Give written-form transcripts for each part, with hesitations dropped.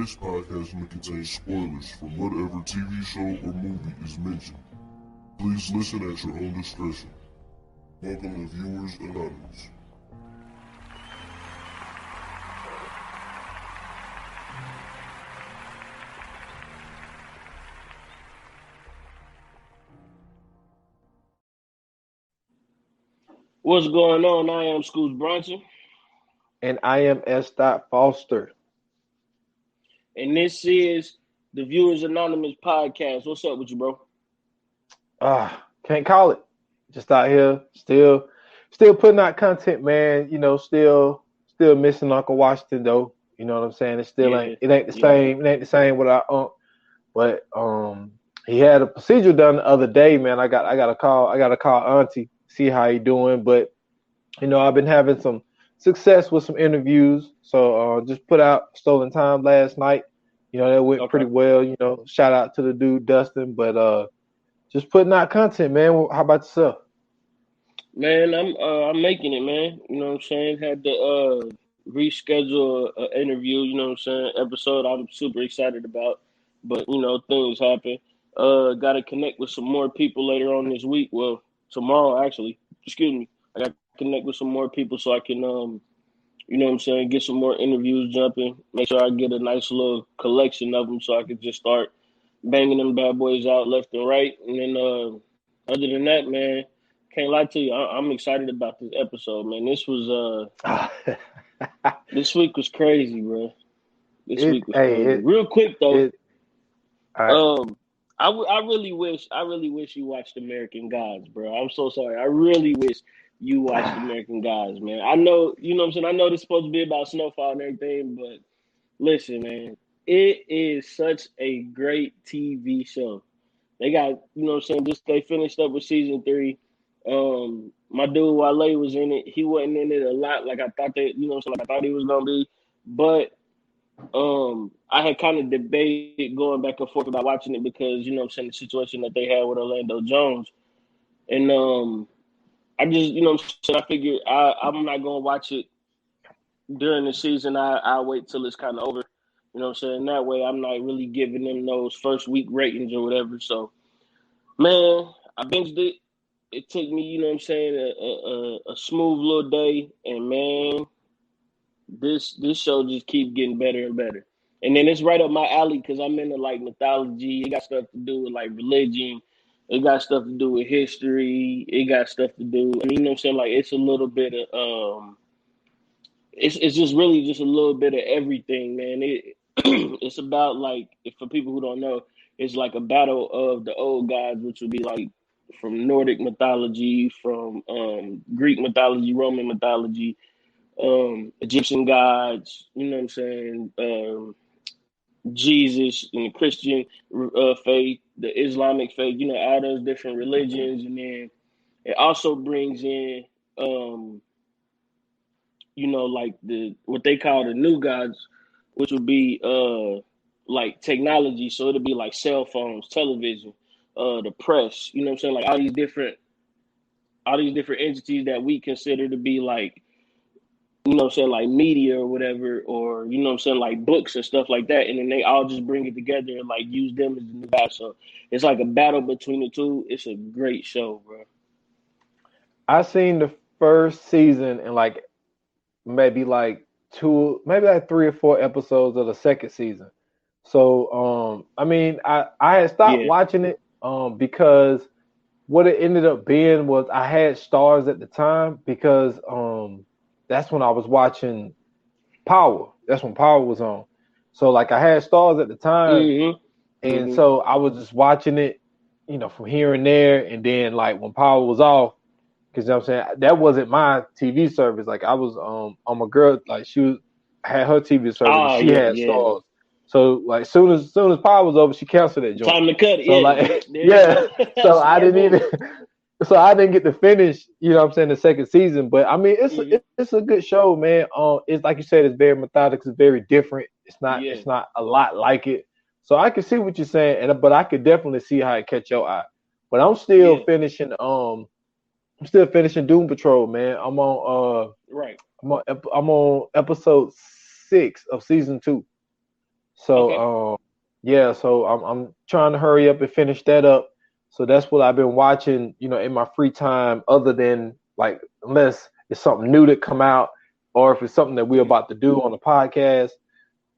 This podcast may contain spoilers from whatever TV show or movie is mentioned. Please listen at your own discretion. Welcome to Viewers Anonymous. What's going on? I am Scoots Bronson. And I am S. Foster. And this is the Viewers Anonymous podcast. What's up with you, bro? Can't call it. Just out here, still putting out content, man. You know, still missing Uncle Washington though. You know what I'm saying? It still ain't the same. It ain't the same with our uncle. But he had a procedure done the other day, man. I got a call Auntie, see how he doing. But you know, I've been having some success with some interviews. So just put out Stolen Time last night. You know, that went pretty well. You know, shout out to the dude Dustin. But just putting out content, man. How about yourself? Man, I'm making it, man. You know what I'm saying? Had to reschedule an interview, you know what I'm saying, episode I'm super excited about. But, you know, things happen. Got to connect with some more people later on this week. Well, tomorrow, actually. Excuse me. I got to connect with some more people so I can, you know what I'm saying, get some more interviews jumping. Make sure I get a nice little collection of them so I can just start banging them bad boys out left and right. And then other than that, man, can't lie to you, I'm excited about this episode, man. This was this week was crazy, bro. This week was crazy. Real quick though, I really wish you watched American Gods, bro. I'm so sorry. I really wish you watched American Gods, man. I know, you know what I'm saying. I know this is supposed to be about Snowfall and everything, but listen, man, it is such a great TV show. They got, you know what I'm saying. They finished up with season 3. My dude Wale was in it. He wasn't in it a lot, like I thought that, you know, like I thought he was gonna be. But I had kind of debated going back and forth about watching it because, you know what I'm saying, the situation that they had with Orlando Jones. And I just, you know what I'm saying, I figured I'm not gonna watch it during the season. I'll wait till it's kind of over. You know what I'm saying? That way I'm not really giving them those first week ratings or whatever. So, man, I binged it. It took me, you know what I'm saying, a smooth little day, and man, this show just keeps getting better and better. And then it's right up my alley because I'm into like mythology. It got stuff to do with like religion. It got stuff to do with history. It got stuff to do. I mean, you know what I'm saying? Like it's a little bit of it's just really just a little bit of everything, man. It's about like, for people who don't know, it's like a battle of the old gods, which would be like from Nordic mythology, from Greek mythology, Roman mythology, Egyptian gods, you know what I'm saying, Jesus and the Christian faith, the Islamic faith, you know, all those different religions. And then it also brings in, you know, like what they call the new gods, which would be like technology. So it'll be like cell phones, television, the press, you know what I'm saying? Like all these different entities that we consider to be like, you know what I'm saying, like media or whatever, or, you know what I'm saying, like books and stuff like that. And then they all just bring it together and like use them as the new guys. So it's like a battle between the two. It's a great show, bro. I seen the first season and like maybe like 3 or 4 episodes of the second season. So I mean, I had stopped watching it because what it ended up being was I had Stars at the time because that's when I was watching Power. That's when Power was on. So like I had Stars at the time, and so I was just watching it, you know, from here and there. And then like when Power was off, because you know what I'm saying, that wasn't my TV service. Like I was on my girl, like she had her TV service. She had Stars. So like soon as Power was over, she canceled that joint. Time to cut it. So like so I didn't get to finish, you know what I'm saying, the second season. But I mean it's a good show, man. It's like you said, it's very methodical, it's very different. It's not a lot like it. So I can see what you're saying, but I could definitely see how it catch your eye. But I'm still finishing Doom Patrol, man. I'm on I'm on episode 6 of season 2. So Okay. yeah, so I'm trying to hurry up and finish that up. So that's what I've been watching, in my free time, other than like unless it's something new that come out or if it's something that we're about to do on the podcast.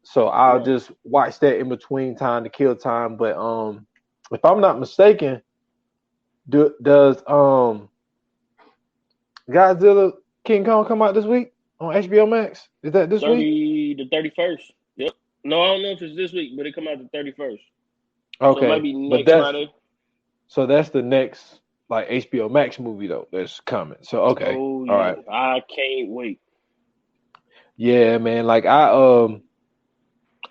So I'll Right. just watch that in between time to kill time. But if I'm not mistaken, does Godzilla King Kong come out this week on HBO Max? Is that this week? 31st. Yep. No, I don't know if it's this week, but it come out the 31st. So it might Okay, be but next that's Friday. so that's the next like HBO Max movie though that's coming. So okay, Oh all right, yeah. I can't wait. yeah, man. Like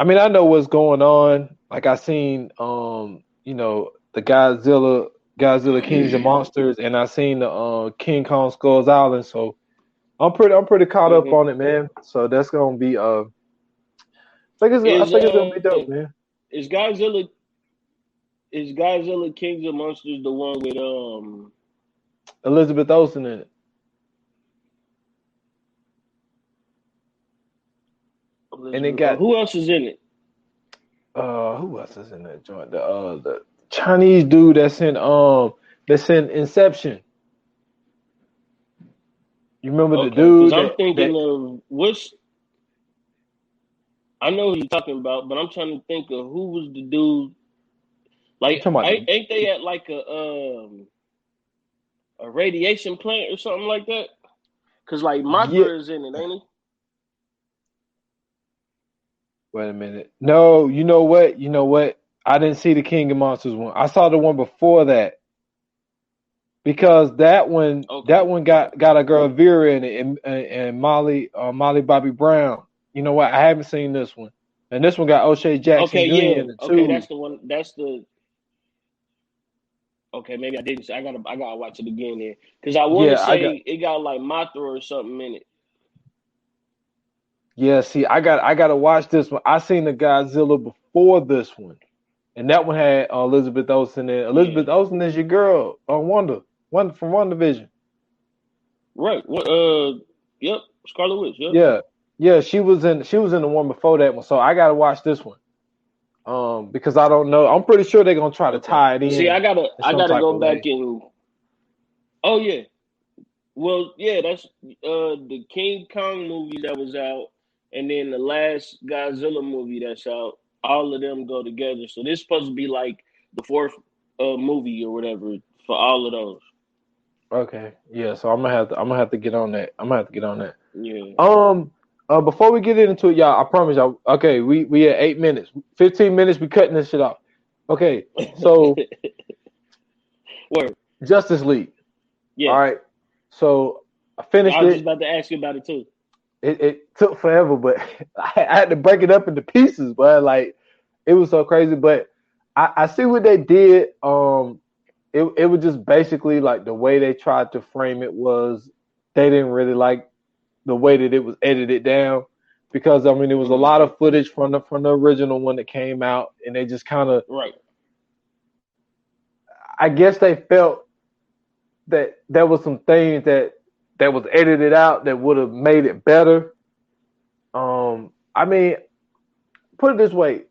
I mean I know what's going on. Like I seen the Godzilla Kings and Monsters, and I seen the King Kong Skulls Island. So I'm pretty caught up Hmm. on it, man. So that's gonna be I Is think it's gonna be dope, man. is Godzilla is Godzilla Kings of Monsters the one with Elizabeth Olsen in it. And it Elizabeth? got Who else is in it? who else is in that joint? The Chinese dude that's in Inception. You remember the Okay, because dude I'm that thinking of what's. I know who you're talking about, but I'm trying to think of who was the dude. you Like, talking about ain't they at like a radiation plant or something like that? Cause like yeah, Mothra is in it, ain't he? wait a minute. No, you know what? You know what? I didn't see the King of Monsters one. I saw the one before that because that Okay, one got a girl Vera in it and Molly Bobby Brown. You know what? I haven't seen this one. And this one got O'Shea Jackson okay, Jr. yeah, in it okay. too. That's the one. That's the. Okay, maybe I didn't. I gotta watch it again then, cause I want to Yeah, I got say it got like Mothra or something in it. Yeah, see, I gotta watch this one. I seen the Godzilla before this one, and that one had Elizabeth Olsen in. Yeah, Elizabeth Olsen is your girl, Wonder from WandaVision. right. What? Yep. Scarlet Witch. Yep. Yeah, yeah, she was in the one before that one. So I gotta watch this one. Because I don't know. I'm pretty sure they're gonna try to Okay. tie it See, in in I some gotta type go of back way. and. Oh yeah. Well, yeah. That's the King Kong movie that was out, and then the last Godzilla movie that's out. All of them go together. So this supposed to be like the fourth movie or whatever for all of those. Okay, yeah. So I'm gonna have to get on that. I'm gonna have to get on that. Yeah. Um, before we get into it, y'all, I promise y'all. Okay, we at 8 minutes, 15 minutes. We cutting this shit off. Okay, so Word. Justice League. All Yeah. right, so I I finished was just it. about to ask you about it too. It took forever, but I had to break it up into pieces. But like, it was so crazy. But I see what they did. It was just basically like the way they tried to frame it was they didn't really like the way that it was edited down because I mean it was a Mm, lot of footage from the original one that came out and they just kind of right. I guess they felt that there was some things that was edited out that would have made it better. I mean, put it this way,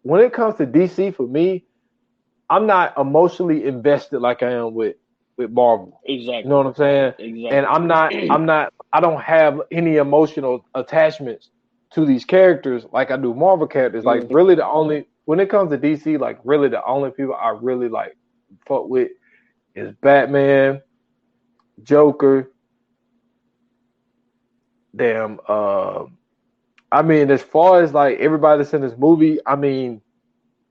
when it comes to DC for me, I'm not emotionally invested like I am with Marvel. You know Exactly. what I'm saying? And Exactly. I don't have any emotional attachments to these characters like I do Marvel characters. Like Mm, really the only when it comes to DC, like really the only people I really like fuck with is Batman, Joker, damn I mean as far as like everybody that's in this movie, I mean,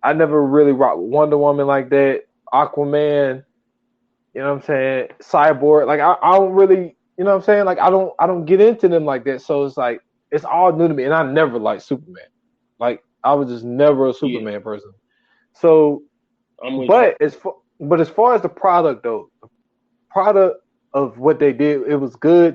I never really rocked with Wonder Woman like that. Aquaman, you know what I'm saying? Cyborg, like I don't really, you know what I'm saying? Like I don't get into them like that. So it's like it's all new to me, and I never liked Superman. Like I was just never a yeah, Superman person. So, I'm with you. but as far as the product though, the product of what they did, it was good.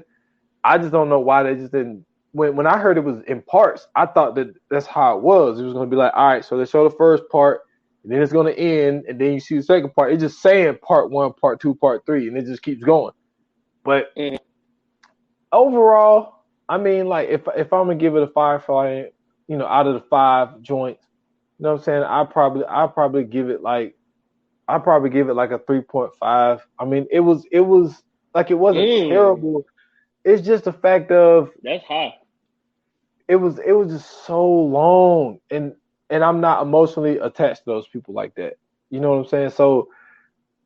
I just don't know why they just didn't. When I heard it was in parts, I thought that that's how it was. It was going to be like, all right, so they show the first part, and then it's going to end, and then you see the second part. It's just saying part one, part two, part three, and it just keeps going. But Mm, overall, I mean, like if I'm gonna give it a firefly, out of the five joints, You know what I'm saying? I probably give it like a 3.5. I mean, it was like it wasn't Mm, terrible. It's just the fact of that's high. it was just so long, and I'm not emotionally attached to those people like that. You know what I'm saying? So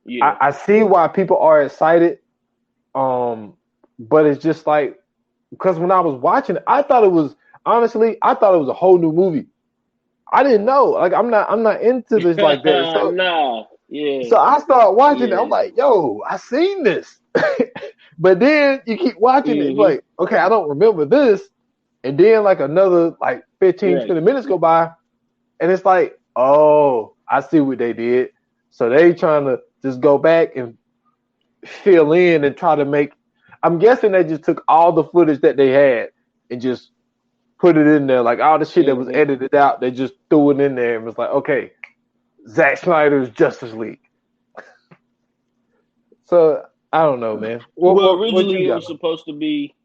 Yeah. I see why people are excited. Um, but it's just like because when I was watching it, I thought it was honestly, I thought it was a whole new movie. I didn't know. Like I'm not into this like that. So Nah. Yeah. so I started watching it. I'm Yeah. like, yo, I seen this. But then you keep watching it, it's Mm-hmm. like, okay, I don't remember this. And then like another like 15, Right. 20 minutes go by, and it's like, oh, I see what they did. So they trying to just go back and fill in and try to make. I'm guessing they just took all the footage that they had and just put it in there. Like all the shit that was Mm-hmm. edited out, they just threw it in there and was like, okay, Zack Snyder's Justice League. So I don't know, man. What Well, what what you originally it got? was supposed to be.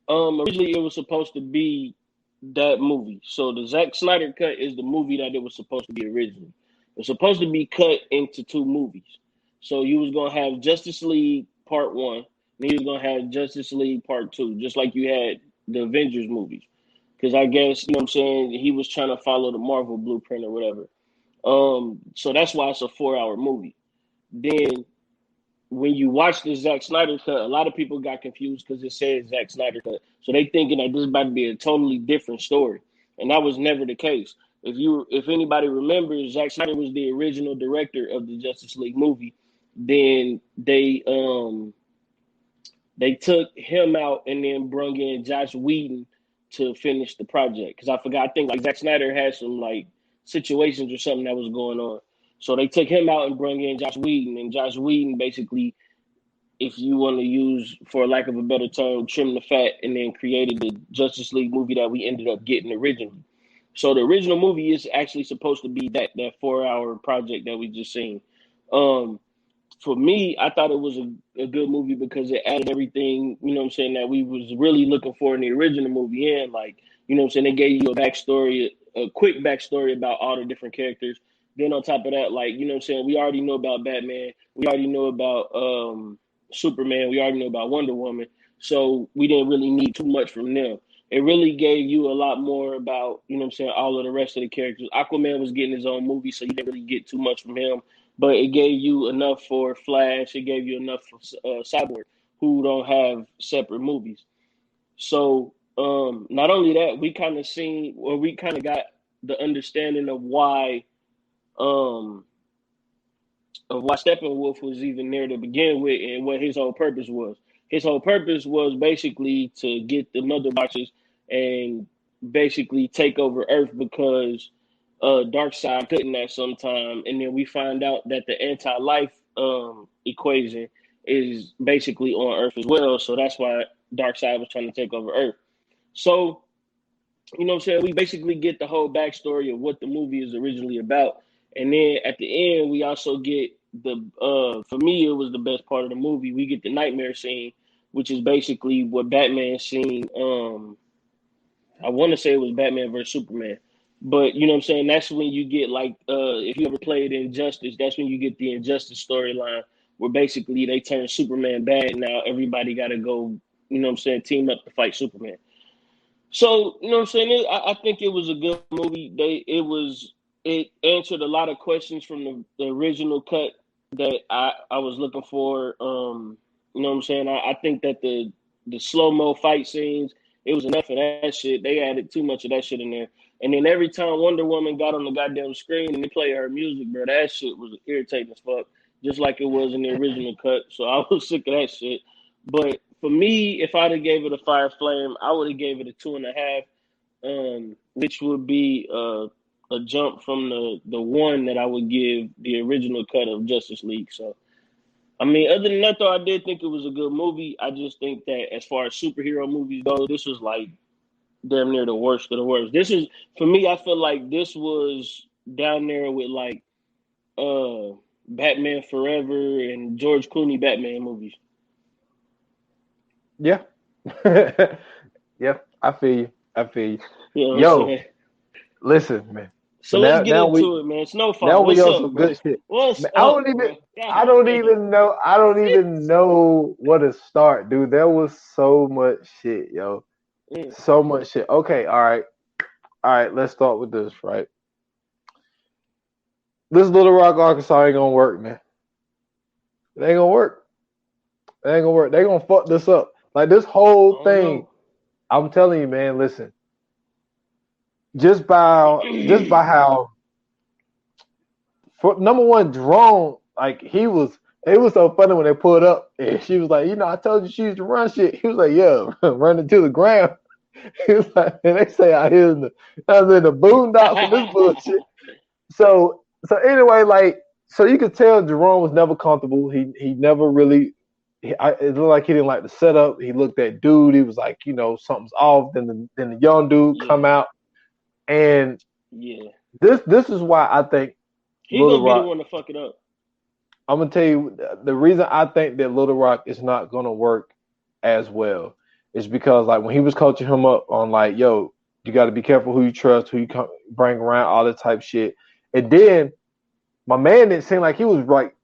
Originally it was supposed to be that movie. So the Zack Snyder cut is the movie that it was supposed to be originally. It was supposed to be cut into two movies. So you was gonna have Justice League Part One, and you was gonna have Justice League Part Two, just like you had the Avengers movies. Because I guess you know what I'm saying he was trying to follow the Marvel blueprint or whatever. So that's why it's a 4 hour movie. Then when you watch the Zack Snyder cut, a lot of people got confused because it said Zack Snyder cut. So they thinking that this is about to be a totally different story. And that was never the case. If anybody remembers, Zack Snyder was the original director of the Justice League movie. Then they took him out and then brung in Josh Whedon to finish the project. Because I forgot, I think like Zack Snyder had some like situations or something that was going on. So they took him out and brung in Josh Whedon, and Josh Whedon basically, if you want to use, for lack of a better term, trim the fat, and then created the Justice League movie that we ended up getting originally. So the original movie is actually supposed to be that 4 hour project that we just seen. Um, for me, I thought it was a good movie because it added everything, you know what I'm saying, that we was really looking for in the original movie. And like, you know what I'm saying, they gave you a backstory, a quick backstory about all the different characters. Then on top of that, like, you know what I'm saying, we already know about Batman. We already know about Superman. We already know about Wonder Woman. So we didn't really need too much from them. It really gave you a lot more about, you know what I'm saying, all of the rest of the characters. Aquaman was getting his own movie, so you didn't really get too much from him, but it gave you enough for Flash. It gave you enough for Cyborg, who don't have separate movies. So not only that, we kind of got the understanding um, of why Steppenwolf was even there to begin with and what his whole purpose was. His whole purpose was basically to get the Mother Boxes and basically take over Earth because Darkseid couldn't at some time, and then we find out that the anti-life equation is basically on Earth as well. So that's why Darkseid was trying to take over Earth. So you know what I'm saying? We basically get the whole backstory of what the movie is originally about. And then at the end, we also get for me, it was the best part of the movie. We get the nightmare scene, which is basically what Batman seen. I want to say it was Batman versus Superman. But you know what I'm saying? That's when you get like, if you ever played Injustice, that's when you get the Injustice storyline where basically they turn Superman bad. Now everybody got to go, you know what I'm saying, team up to fight Superman. So you know what I'm saying. I think it was a good movie. It answered a lot of questions from the original cut that I was looking for. You know what I'm saying. I think that the slow mo fight scenes, it was enough of that shit. They added too much of that shit in there. And then every time Wonder Woman got on the goddamn screen and they play her music, bro, that shit was irritating as fuck, just like it was in the original cut. So I was sick of that shit. But for me, if I'd have gave it a fire flame, I would have gave it a 2.5, which would be a jump from the one that I would give the original cut of Justice League. So I mean, other than that though, I did think it was a good movie. I just think that as far as superhero movies go, this was like damn near the worst of the worst. This is, for me, I feel like this was down there with like uh Batman Forever and George Clooney Batman movies. Yeah. Yeah, I feel you. I feel you. You know what I'm Yo, saying? listen, man. So But let's now, get now we into it, man. Snowfall, now we what's on up, some bro? good shit. What's Man, up, bro? I God don't damn. even know. I don't even know where to start, dude. There was so much shit, yo. Mm. So much shit. Okay, all right. Let's start with this, right? This Little Rock, Arkansas ain't gonna work, man. It ain't gonna work. It ain't gonna work. They gonna fuck this up. Like this I whole don't thing. know. I'm telling you, man. Listen, just by how, for number one, Jerome, like he was. It was so funny when they pulled up and she was like, I told you she used to run shit. He was like, yeah, running to the ground. He was like, and they say I was in the boondocks and this bullshit. So anyway, like, so you could tell Jerome was never comfortable. He never really. It looked like he didn't like the setup. He looked at dude. He was like, something's off. Then the young dude Yeah, come out, and yeah. this is why I think He Little gonna be the Rock. one to fuck it up. I'm gonna tell you the reason I think that Little Rock is not gonna work as well is because like when he was coaching him up on like, yo, you got to be careful who you trust, who you bring around, all that type shit, and then my man didn't seem like he was like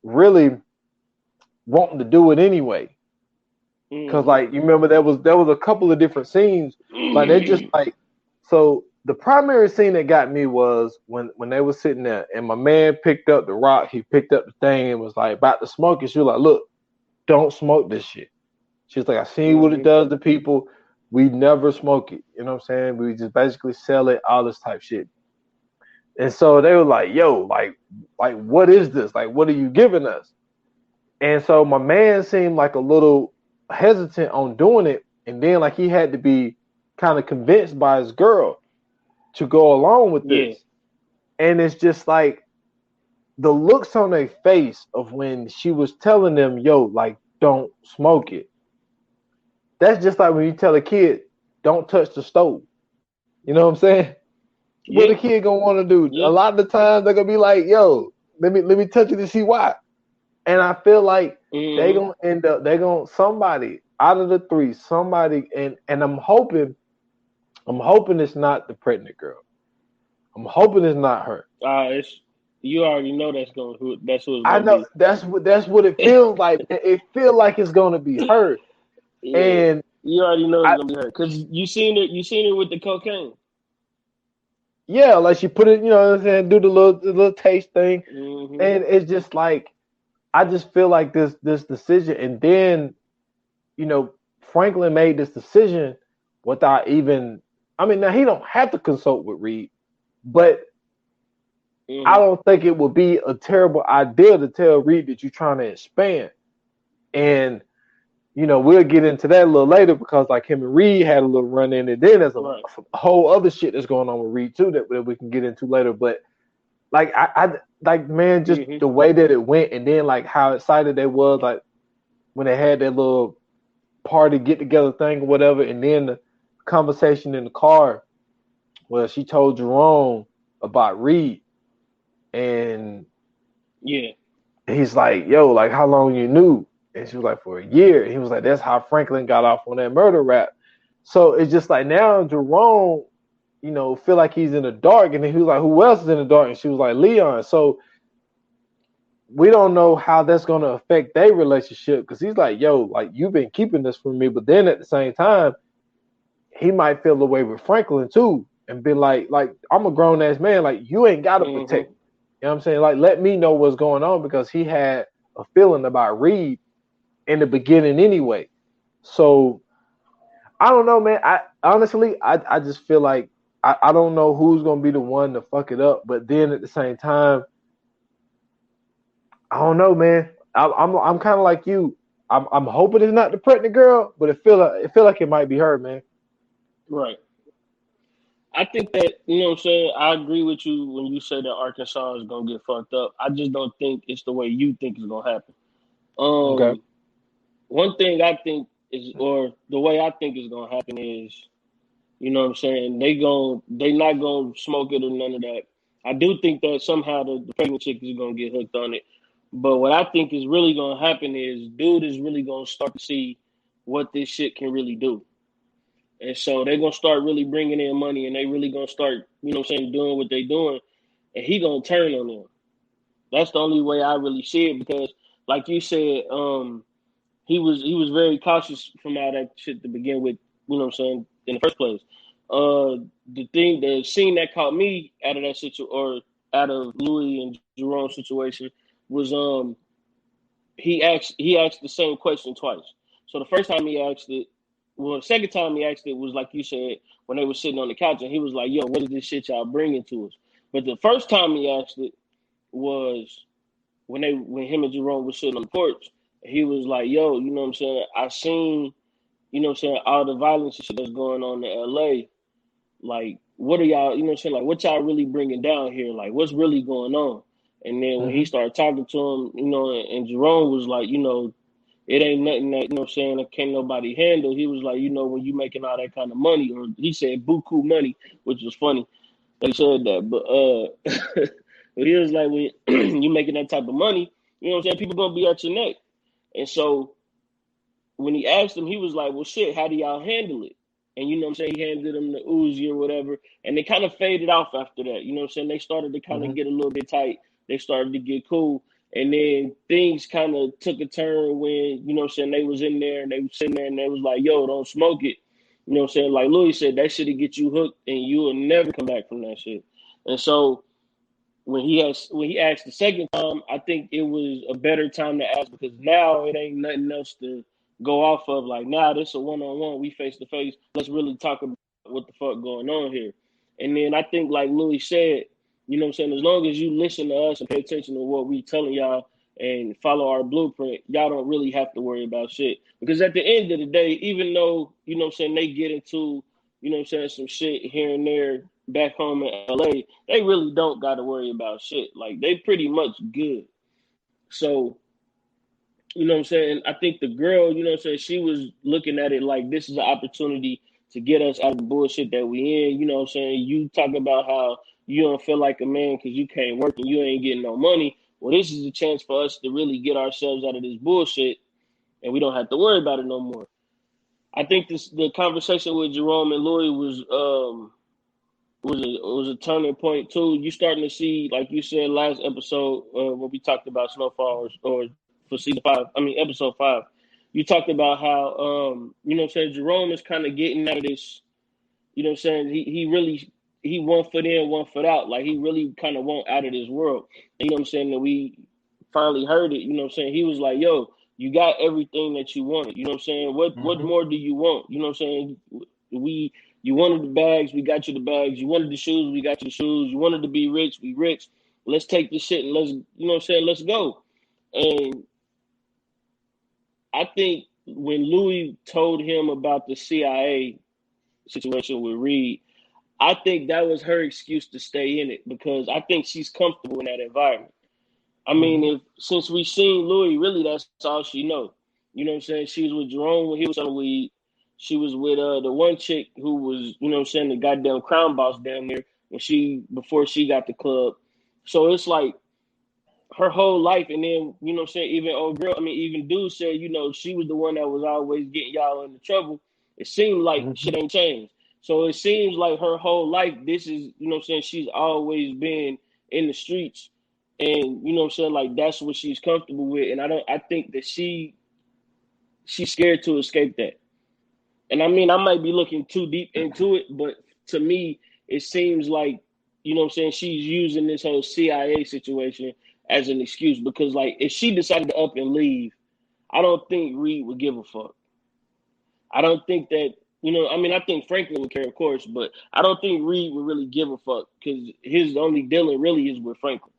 really wanting to do it anyway. Cause like you remember there was a couple of different scenes, like they just like so the primary scene that got me was when they were sitting there and my man picked up the rock, he picked up the thing and was like about to smoke it. She was like, look, don't smoke this shit. She was like, I seen what it does to people. We never smoke it. You know what I'm saying? We just basically sell it, all this type shit. And so they were like, yo, like what is this? Like, what are you giving us? And so my man seemed like a little hesitant on doing it. And then like he had to be kind of convinced by his girl to go along with Yeah, this. And it's just like the looks on their face of when she was telling them, yo, like, don't smoke it. That's just like when you tell a kid, don't touch the stove. You know what I'm saying? What yeah, a kid gonna want to do? A yeah. lot of the times they're gonna be like, yo, let me touch it to see why. And I feel like they gonna end up somebody out of the three, somebody and I'm hoping it's not the pregnant girl. I'm hoping it's not her. It's you already know that's who it's I gonna know be. that's what it feels like. It feels like it's gonna be her. Yeah, And you already know it's I gonna be her because you seen it. You seen it with the cocaine. yeah, like she put it, you know what I'm saying, do the little taste thing. Mm-hmm. And it's just like I just feel like this decision and then, Franklin made this decision without even I mean now he don't have to consult with Reed, but I Mm-hmm. don't think it would be a terrible idea to tell Reed that you're trying to expand. And we'll get into that a little later because like him and Reed had a little run in, and then there's Right. some whole other shit that's going on with Reed too that we can get into later. But like I like man, just Mm-hmm. the way that it went, and then like how excited they was like when they had that little party get together thing or whatever, and then the conversation in the car where she told Jerome about Reed, and Yeah. he's like, "Yo, like how long you knew?" And she was like, "For a year." And he was like, "That's how Franklin got off on that murder rap." So it's just like now Jerome, feel like he's in the dark, and then he was like, "Who else is in the dark?" And she was like, "Leon." So we don't know how that's gonna affect their relationship because he's like, "Yo, like you've been keeping this from me," but then at the same time, he might feel the way with Franklin too, and be like I'm a grown ass man, like you ain't gotta protect Mm-hmm. me. You know what I'm saying? Like let me know what's going on because he had a feeling about Reed in the beginning anyway. So I don't know, man. I honestly I just feel like I don't know who's gonna be the one to fuck it up, but then at the same time, I don't know, man. I'm kind of like you. I'm hoping it's not the pregnant girl, but it feel like it might be her, man. Right. I think that what I'm saying. I agree with you when you say that Arkansas is gonna get fucked up. I just don't think it's the way you think it's gonna happen. Okay. Um, One thing I think is, or the way I think is gonna happen is, what I'm saying, they not gonna smoke it or none of that. I do think that somehow the pregnant chick is gonna get hooked on it. But what I think is really gonna happen is dude is really gonna start to see what this shit can really do. And so they're gonna start really bringing in money, and they really gonna start, doing what they doing, and he gonna turn on them. That's the only way I really see it because, like you said, he was very cautious from all that shit to begin with. In the first place. The scene that caught me out of that situation, or out of Louis and Jerome's situation, was he asked the same question twice. So the first time he asked it, well, the second time he asked it was like you said when they were sitting on the couch, and he was like, "Yo, what is this shit y'all bringing to us?" But the first time he asked it was when him and Jerome were sitting on the porch. He was like, "Yo, you know what I'm saying? I seen, all the violence and shit that's going on in LA. Like, what are y'all, like, what y'all really bringing down here? Like, what's really going on?" And then when he started talking to him, and Jerome was like, it ain't nothing that, that can't nobody handle. He was like, when you making all that kind of money, or he said buku money, which was funny that he said that. But but he was like, when you making that type of money, people gonna be at your neck. And so when he asked him, he was like, well, shit, how do y'all handle it? And he handed him the Uzi or whatever. And they kind of faded off after that. They started to kind of get a little bit tight. They started to get cool. And then things kind of took a turn when, they was in there and they was sitting there and they was like, yo, don't smoke it. Like Louis said, that shit'll get you hooked and you will never come back from that shit. And so when he asked the second time, I think it was a better time to ask because now it ain't nothing else to go off of. Like, now this a one-on-one, we face to face. Let's really talk about what the fuck going on here. And then I think, like Louis said, as long as you listen to us and pay attention to what we telling y'all and follow our blueprint, y'all don't really have to worry about shit. Because at the end of the day, even though, they get into, some shit here and there back home in LA, they really don't got to worry about shit. Like, they pretty much good. So, I think the girl, she was looking at it like this is an opportunity to get us out of the bullshit that we in. You talk about how you don't feel like a man because you can't work and you ain't getting no money. Well, this is a chance for us to really get ourselves out of this bullshit and we don't have to worry about it no more. I think the conversation with Jerome and Louis was a turning point too. You starting to see, like you said last episode when we talked about Snowfall or for season 5, episode 5, you talked about how Jerome is kind of getting out of this. He 1 foot in, 1 foot out. Like, he really kind of want out of this world. That we finally heard it. He was like, yo, you got everything that you wanted. What more do you want? You wanted the bags, we got you the bags. You wanted the shoes, we got you the shoes. You wanted to be rich, we rich. Let's take this shit and let's go. And I think when Louis told him about the CIA situation with Reed, I think that was her excuse to stay in it because I think she's comfortable in that environment. I mean, since we seen Louis, really that's all she know. She was with Jerome when he was on weed. She was with the one chick who was, the goddamn crown boss down there before she got the club. So it's like her whole life, and then, even dude said, she was the one that was always getting y'all into trouble. It seemed like shit ain't changed. So it seems like her whole life, this is, she's always been in the streets. And, like, that's what she's comfortable with. And I think that she's scared to escape that. And I might be looking too deep into it, but to me, it seems like, she's using this whole CIA situation as an excuse because, like, if she decided to up and leave, I don't think Reed would give a fuck. I don't think that, I think Franklin would care, of course, but I don't think Reed would really give a fuck because his only dealing really is with Franklin.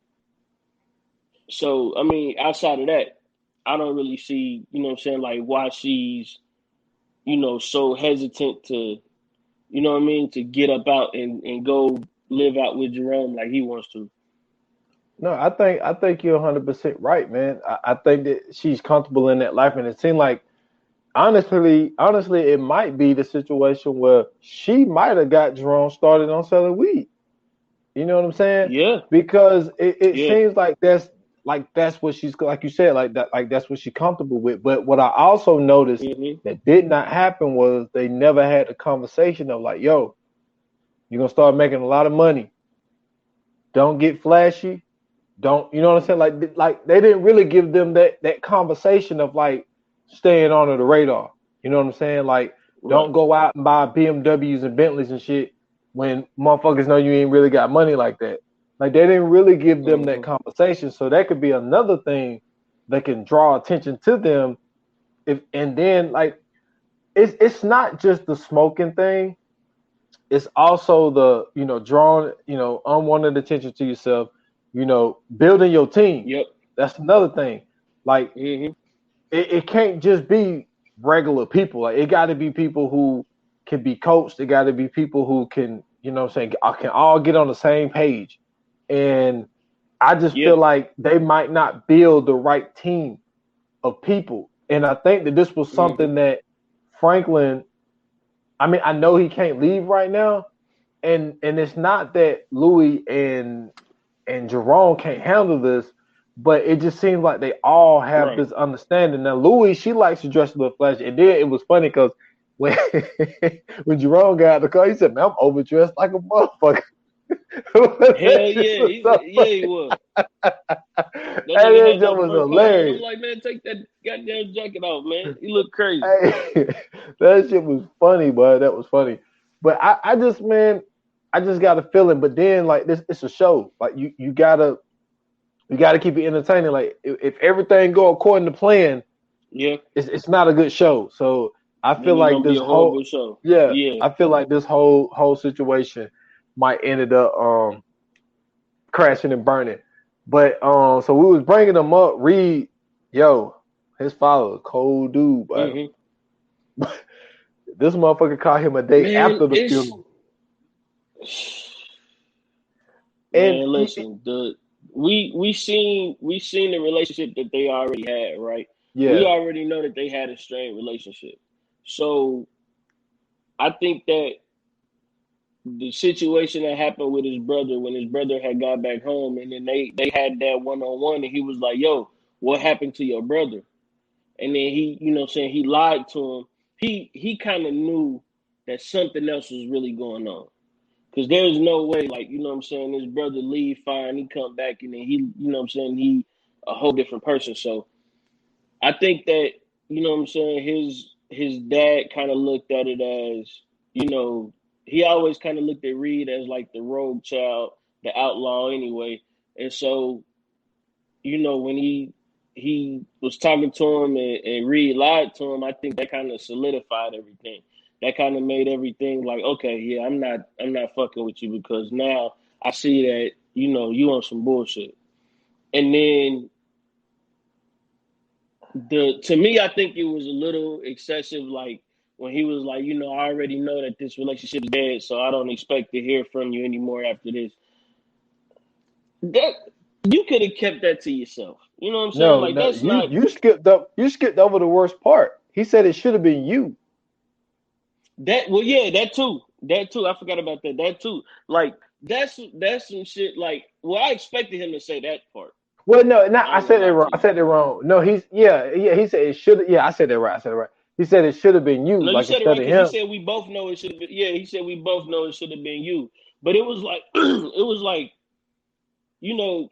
So, outside of that, I don't really see, like why she's, so hesitant to, to get up out and go live out with Jerome like he wants to. No, I think you're 100% right, man. I think that she's comfortable in that life, and it seemed like, honestly, it might be the situation where she might have got Jerome started on selling weed. You know what I'm saying? Yeah. Because it seems like that's like that's what she's like you said, like that, like that's what she's comfortable with. But what I also noticed that did not happen was they never had the conversation of like, yo, you're gonna start making a lot of money. Don't get flashy. Don't, you know what I'm saying? Like they didn't really give them that conversation of like staying under the radar. You know what I'm saying? Like, don't go out and buy BMWs and Bentleys and shit when motherfuckers know you ain't really got money like that. Like, they didn't really give them that conversation. So that could be another thing that can draw attention to them. And then like it's not just the smoking thing. It's also the, drawing, unwanted attention to yourself, building your team. Yep. That's another thing. Like, it can't just be regular people. Like, it got to be people who can be coached. It got to be people who can, can all get on the same page. And I just feel like they might not build the right team of people. And I think that this was something that Franklin, I mean, I know he can't leave right now. And it's not that Louis and Jerome can't handle this, but it just seems like they all have this understanding. Now, Louis, she likes to dress a little flashy. And then it was funny because when when Jerome got out the car, he said, "Man, I'm overdressed like a motherfucker." Hell yeah, he was. That was hilarious. I'm like, man, take that goddamn jacket off, man. You look crazy. Hey, that shit was funny, bud. That was funny. But I just got a feeling. But then, like, this, it's a show. Like, you gotta keep it entertaining. Like, if everything go according to plan, it's not a good show. So I feel like this whole show. I feel like this whole situation might ended up crashing and burning. But so we was bringing them up. Reed, his father, cold dude, but this motherfucker called him a day after the funeral. Man, listen, we seen the relationship that they already had, right? Yeah. We already know that they had a strained relationship. So I think that the situation that happened with his brother when his brother had got back home, and then they had that one-on-one, and he was like, "Yo, what happened to your brother?" And then he, he lied to him. He kind of knew that something else was really going on. Because there's no way, like, his brother leave fine, he come back, and then he, he a whole different person. So I think that, his dad kind of looked at it as, he always kind of looked at Reed as like the rogue child, the outlaw anyway. And so, when he was talking to him and Reed lied to him, I think that kind of solidified everything. That kind of made everything like, okay, yeah, I'm not fucking with you because now I see that, you on some bullshit. And then to me, I think it was a little excessive, like when he was like, I already know that this relationship is dead, so I don't expect to hear from you anymore after this. That you could have kept that to yourself. You know what I'm saying? No, like that's not you skipped up. You skipped over the worst part. He said it should have been you. that. Well, yeah, that too. That too. I forgot about that. That too. Like that's some shit. Like, well, I expected him to say that part. Well, no, I said it wrong. I said it wrong. No, he said it should. Yeah, I said it right. He said it should have been you. No, like you said it right because he said we both know it should have been. Yeah, he said we both know it should have been you. But it was like, it was like, you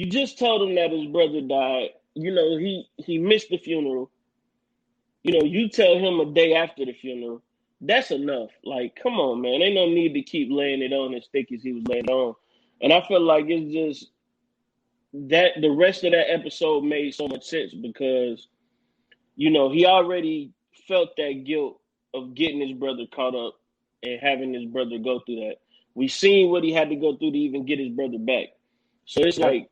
just told him that his brother died. He missed the funeral. You tell him a day after the funeral. That's enough. Like, come on, man. Ain't no need to keep laying it on as thick as he was laying it on. And I feel like it's just that the rest of that episode made so much sense because, he already felt that guilt of getting his brother caught up and having his brother go through that. We seen what he had to go through to even get his brother back. So it's like,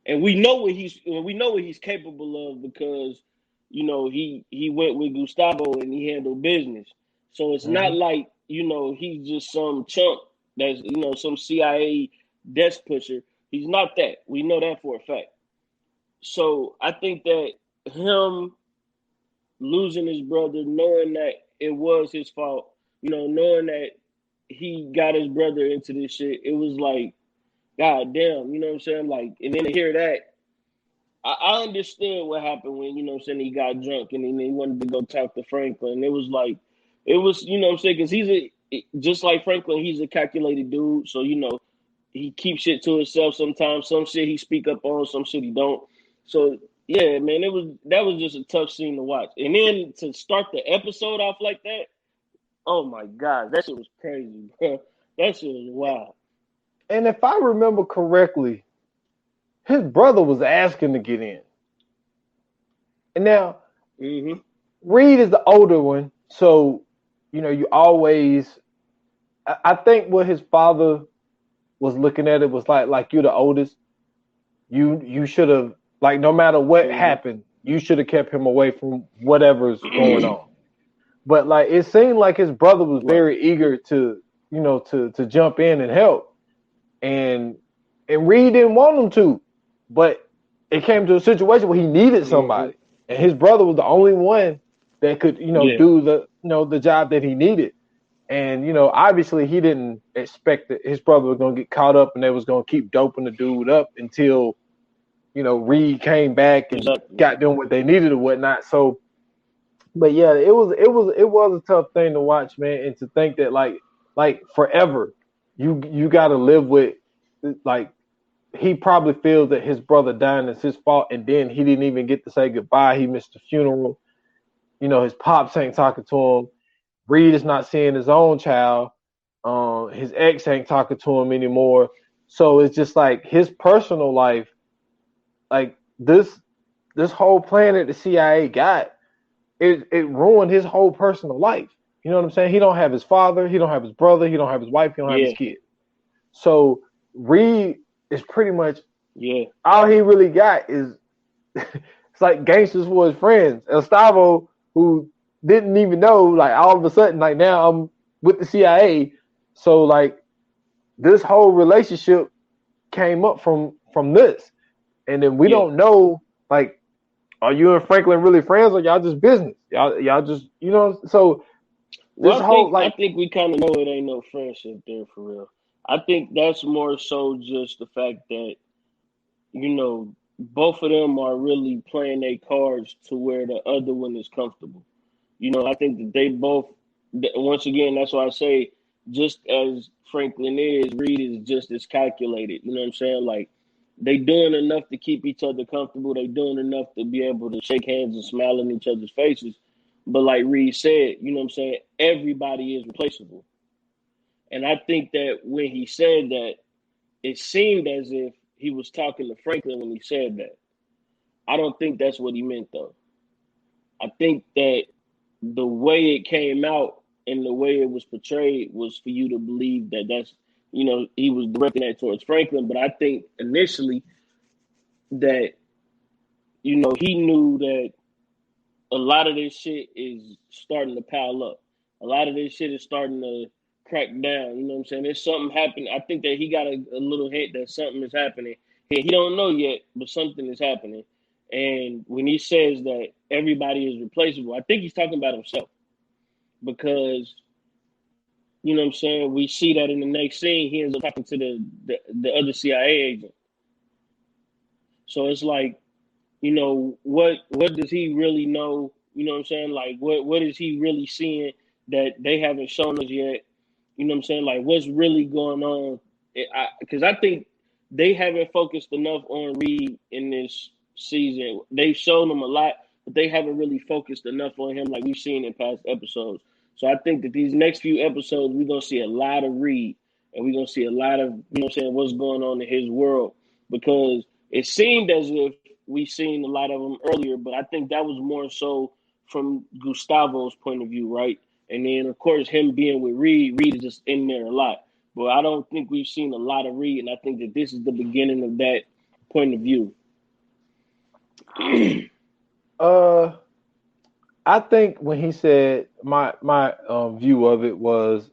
and we know what he's capable of because, he went with Gustavo and he handled business. So it's not like, he's just some chump that's, some CIA desk pusher. He's not that. We know that for a fact. So I think that him losing his brother, knowing that it was his fault, knowing that he got his brother into this shit, it was like, God damn, you know what I'm saying? Like, and then to hear that, I understood what happened when, you know what I'm saying, he got drunk and then he wanted to go talk to Franklin. It was like, it was, you know what I'm saying, because just like Franklin, he's a calculated dude. So, you know, he keeps shit to himself sometimes. Some shit he speak up on, some shit he don't. So, yeah, man, that was just a tough scene to watch. And then to start the episode off like that, oh my God, that shit was crazy, bro. That shit was wild. And if I remember correctly, his brother was asking to get in. And now, Reed is the older one, so you know you always. I think what his father was looking at it was like you're the oldest. You should have like no matter what happened, you should have kept him away from whatever's going on. But like it seemed like his brother was very eager to to jump in and help, and Reed didn't want him to, but it came to a situation where he needed somebody, and his brother was the only one that could do the job that he needed. And obviously he didn't expect that his brother was gonna get caught up and they was gonna keep doping the dude up until Reed came back and got them what they needed or whatnot. So, but yeah, it was a tough thing to watch, man, and to think that like forever you got to live with like. He probably feels that his brother dying is his fault, and then he didn't even get to say goodbye. He missed the funeral. His pops ain't talking to him. Reed is not seeing his own child. His ex ain't talking to him anymore. So it's just like his personal life, like this whole plan that the CIA got, it ruined his whole personal life. You know what I'm saying? He don't have his father. He don't have his brother. He don't have his wife. He don't have his kid. So Reed is pretty much all he really got is it's like gangsters for his friends. Estavo, who didn't even know, like all of a sudden, like now I'm with the CIA. So like this whole relationship came up from this. And then we don't know, like, are you and Franklin really friends or y'all just business? Y'all just so this I think we kind of know it ain't no friendship there for real. I think that's more so just the fact that, both of them are really playing their cards to where the other one is comfortable. I think that they both, once again, that's why I say, just as Franklin is, Reed is just as calculated. You know what I'm saying? Like, they doing enough to keep each other comfortable. They doing enough to be able to shake hands and smile in each other's faces. But like Reed said, you know what I'm saying? Everybody is replaceable. And I think that when he said that, it seemed as if he was talking to Franklin when he said that. I don't think that's what he meant, though. I think that the way it came out and the way it was portrayed was for you to believe that that's, he was directing that towards Franklin. But I think initially that, he knew that a lot of this shit is starting to pile up. A lot of this shit is starting to crack down. You know what I'm saying? There's something happening. I think that he got a little hint that something is happening. He don't know yet, but something is happening. And when he says that everybody is replaceable, I think he's talking about himself. Because, you know what I'm saying, we see that in the next scene, he ends up talking to the other CIA agent. So it's like, what does he really know? You know what I'm saying? Like, what is he really seeing that they haven't shown us yet? You know what I'm saying? Like, what's really going on? Because I think they haven't focused enough on Reed in this season. They've shown him a lot, but they haven't really focused enough on him like we've seen in past episodes. So I think that these next few episodes, we're going to see a lot of Reed, and we're going to see a lot of, what's going on in his world. Because it seemed as if we seen a lot of them earlier, but I think that was more so from Gustavo's point of view, right? And then, of course, him being with Reed is just in there a lot. But I don't think we've seen a lot of Reed, and I think that this is the beginning of that point of view. I think when he said my view of it was,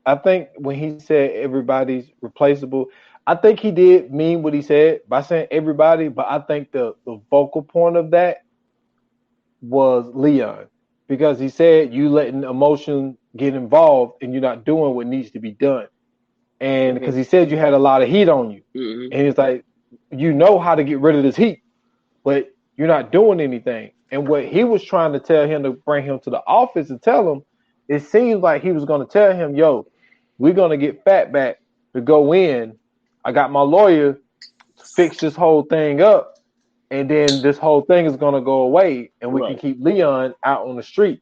I think when he said everybody's replaceable, I think he did mean what he said by saying everybody, but I think the vocal point of that was Leon, because he said you letting emotion get involved and you're not doing what needs to be done. And because he said you had a lot of heat on you. And he's like, you know how to get rid of this heat. but you're not doing anything. And what he was trying to tell him to bring him to the office and tell him, it seems like he was going to tell him, yo, we're going to get Fatback to go in. I got my lawyer to fix this whole thing up. And then this whole thing is going to go away and we can keep Leon out on the street.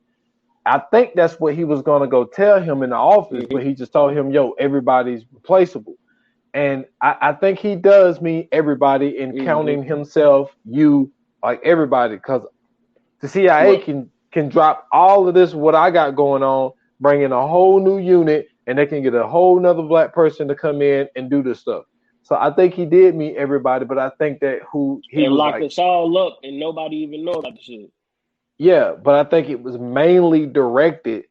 I think that's what he was going to go tell him in the office, but he just told him, yo, everybody's replaceable. And I think he does mean everybody in counting himself, you, like everybody, because the CIA can drop all of this, what I got going on, bring in a whole new unit, and they can get a whole nother black person to come in and do this stuff. So I think he did meet everybody, but I think that he and was lock like, us all up, and nobody even know about the shit. Yeah, but I think it was mainly directed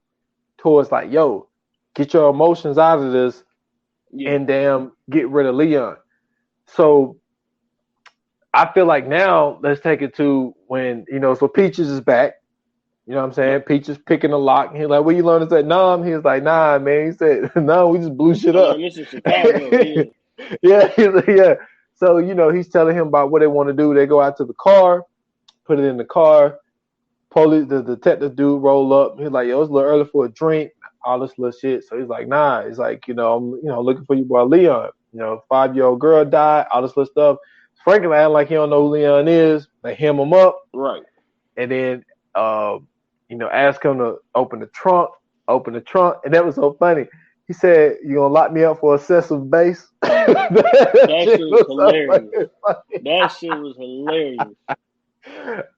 towards like, yo, get your emotions out of this and damn get rid of Leon. So I feel like now let's take it to when, so Peaches is back. You know what I'm saying? Peaches picking the lock. And he's like, where you learn to say no? He was like, nah, man. He said, no, we just blew shit up. This is Chicago, yeah. So, he's telling him about what they want to do. They go out to the car, put it in the car. Police, the detective dude roll up. He's like, yo, it's a little early for a drink, all this little shit. So he's like, nah. He's like, I'm, looking for your boy Leon. 5-year-old girl died, all this little stuff. Franklin acting like he don't know who Leon is. They hem him up. Right. And then, ask him to open the trunk. And that was so funny. He said, you going to lock me up for excessive bass? that shit was hilarious. That shit was hilarious.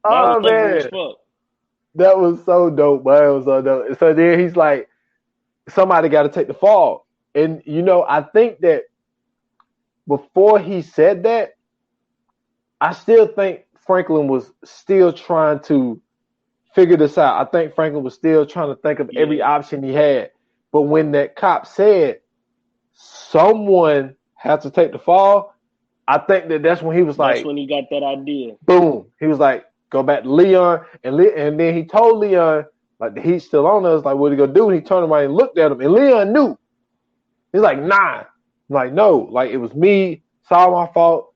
Oh, man. That was so dope, man. It was so dope. So then he's like, somebody got to take the fall. And, I think that before he said that, I still think Franklin was still trying to figure this out. I think Franklin was still trying to think of every option he had. But when that cop said someone had to take the fall, I think that's when he was like. That's when he got that idea. Boom. He was like, go back to Leon. And then he told Leon, like, the heat's still on us. Like, what are you going to do? And he turned around and looked at him. And Leon knew. He's like, nah. I'm like, no. Like, it was me. It's all my fault.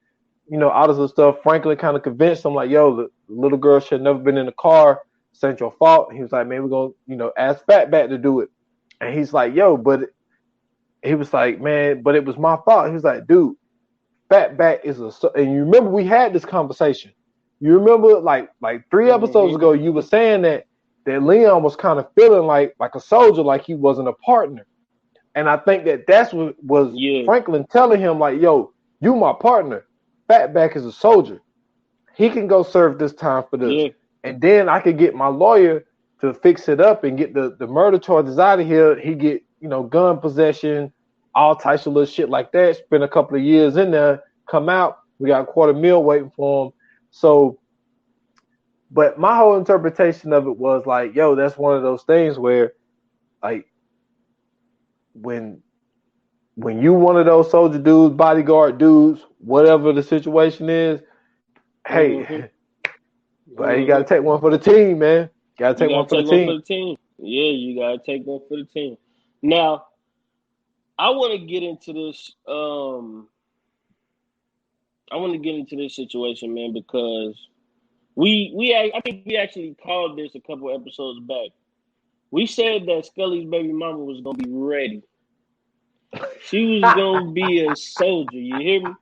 All this other stuff. Franklin kind of convinced him, like, yo, the little girl should have never been in the car. It's ain't your fault. And he was like, man, we're going to, ask Fatback to do it. And he's like, yo, he was like, man, but it was my fault. He was like, dude, Fatback is and you remember we had this conversation. You remember like 3 episodes ago, you were saying that Leon was kind of feeling like a soldier, like he wasn't a partner. And I think that's what was Franklin telling him, like, yo, you my partner. Fatback is a soldier. He can go serve this time for this. Yeah. And then I could get my lawyer to fix it up and get the murder charges out of here. He get, gun possession, all types of little shit like that. Spend a couple of years in there, come out. We got $250,000 waiting for him. So, but my whole interpretation of it was like, yo, that's one of those things where, like, when you one of those soldier dudes, bodyguard dudes, whatever the situation is, hey, but you got to take one for the team, man. Got to take one for the team. Yeah, you got to take one for the team. Now, I want to get into this. I want to get into this situation, man, because I think we actually called this a couple episodes back. We said that Scully's baby mama was gonna be ready. She was gonna be a soldier. You hear me?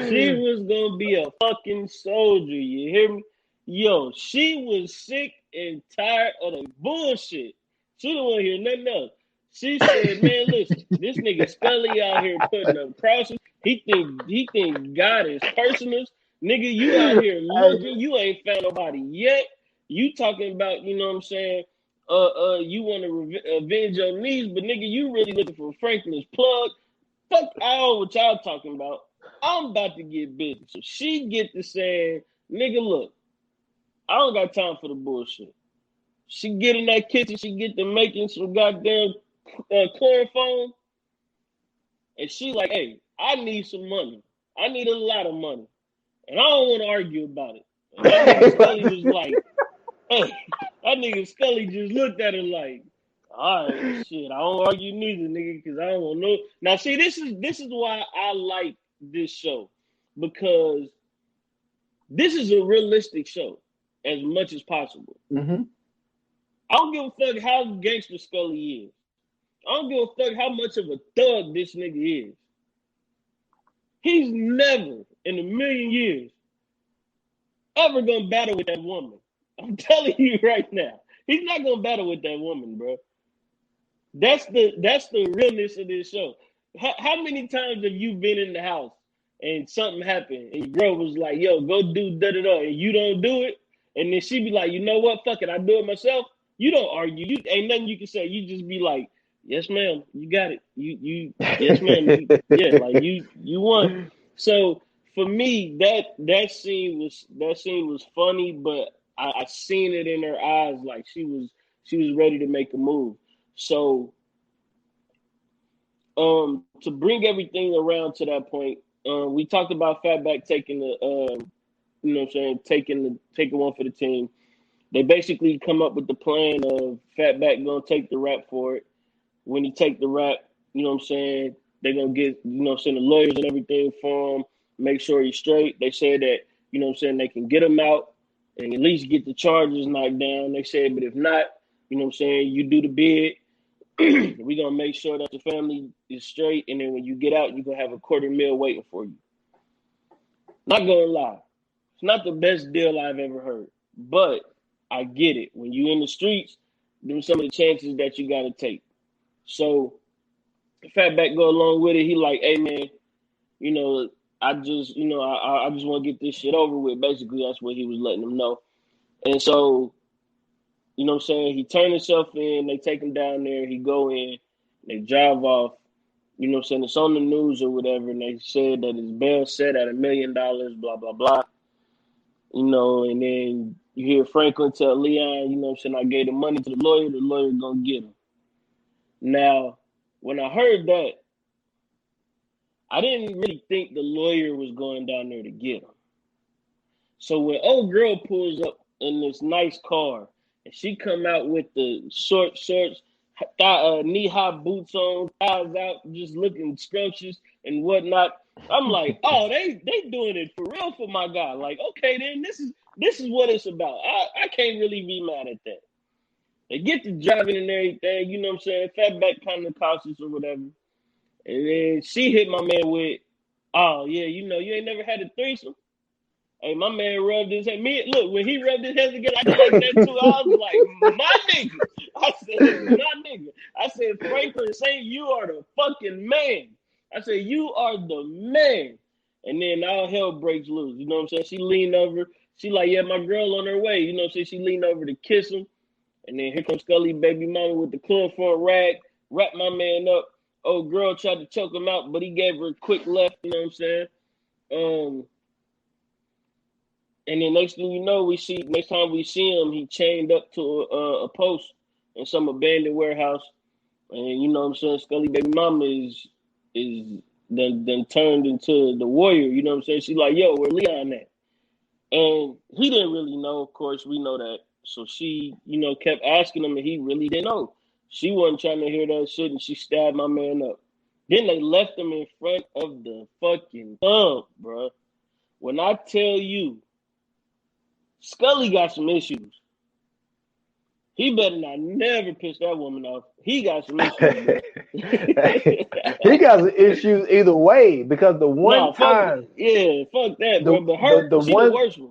She was gonna be a fucking soldier. You hear me? Yo, she was sick and tired of the bullshit. She didn't want to hear nothing else. She said, man, listen, this nigga Scully out here putting up crosses. He think God is personal. Nigga, you out here looking. You ain't found nobody yet. You talking about, you know what I'm saying? You want to avenge your knees, but nigga, you really looking for Franklin's plug. Fuck all what y'all talking about. I'm about to get busy. So she get to saying, nigga, look, I don't got time for the bullshit. She get in that kitchen, she get to making some goddamn chloroform, and she like, hey, I need some money. I need a lot of money, and I don't want to argue about it. And that nigga Scully was like, hey, that nigga Scully just looked at her like, all right, shit, I don't argue neither, nigga, because I don't want no. Now, see, this is why I like this show, because this is a realistic show as much as possible. Mm-hmm. I don't give a fuck how gangster Scully is. I don't give a fuck how much of a thug this nigga is. He's never in a million years ever gonna battle with that woman. I'm telling you right now. He's not gonna battle with that woman, bro. That's the realness of this show. How many times have you been in the house and something happened and your girl was like, yo, go do da-da-da, and you don't do it? And then she be like, you know what? Fuck it, I do it myself. You don't argue. You ain't nothing you can say. You just be like, yes, ma'am, you got it. Yes, ma'am. Yeah, like you won. So for me, that scene was funny, but I seen it in her eyes, like she was ready to make a move. So to bring everything around to that point, we talked about Fatback taking the you know what I'm saying, taking one for the team. They basically come up with the plan of Fatback gonna take the rap for it. When he take the rap, you know what I'm saying, they're gonna get, you know what I'm saying, the lawyers and everything for him, make sure he's straight. They said that, you know what I'm saying, they can get him out and at least get the charges knocked down. They said, but if not, you know what I'm saying, you do the bid. We're gonna make sure that the family is straight, and then when you get out, you're gonna have $250,000 waiting for you. Not gonna lie, it's not the best deal I've ever heard, but I get it. When you in the streets, there's some of the chances that you gotta take. So Fatback go along with it. He like, hey man, you know, I just want to get this shit over with. Basically, that's what he was letting them know. And so, you know what I'm saying, he turned himself in, they take him down there, he go in, they drive off, you know what I'm saying, it's on the news or whatever, and they said that his bail set at $1 million, blah, blah, blah. You know, and then you hear Franklin tell Leon, you know what I'm saying, I gave the money to the lawyer gonna get him. Now, when I heard that, I didn't really think the lawyer was going down there to get him. So when old girl pulls up in this nice car, and she come out with the short shorts, knee-high boots on, thighs out, just looking scrumptious and whatnot, I'm like, oh, they doing it for real for my guy. Like, okay, then this is what it's about. I can't really be mad at that. They get to driving and everything, you know what I'm saying? Fatback kind of cautious or whatever. And then she hit my man with, oh, yeah, you know, you ain't never had a threesome? Hey, my man rubbed his head. Look, when he rubbed his head together, I did like that too. I was like, my nigga. I said, my nigga. I said, Franklin, say you are the fucking man. I said, you are the man. And then all hell breaks loose. You know what I'm saying? She leaned over. She like, yeah, my girl on her way. You know what I'm saying? She leaned over to kiss him. And then here comes Scully, baby mama with the chloroform rag, wrapped my man up. Old girl tried to choke him out, but he gave her a quick left, you know what I'm saying? And then next thing you know, next time we see him, he chained up to a post in some abandoned warehouse. And you know what I'm saying? Scully, baby mama is then turned into the warrior, you know what I'm saying? She like, yo, where Leon at? And he didn't really know, of course, we know that. So she, you know, kept asking him, and he really didn't know. She wasn't trying to hear that shit, and she stabbed my man up. Then they left him in front of the fucking thumb, bro. When I tell you, Scully got some issues. He better not never piss that woman off. He got some issues, bro. He got some issues either way, because the one time... fuck that, bro. But she's the worst one.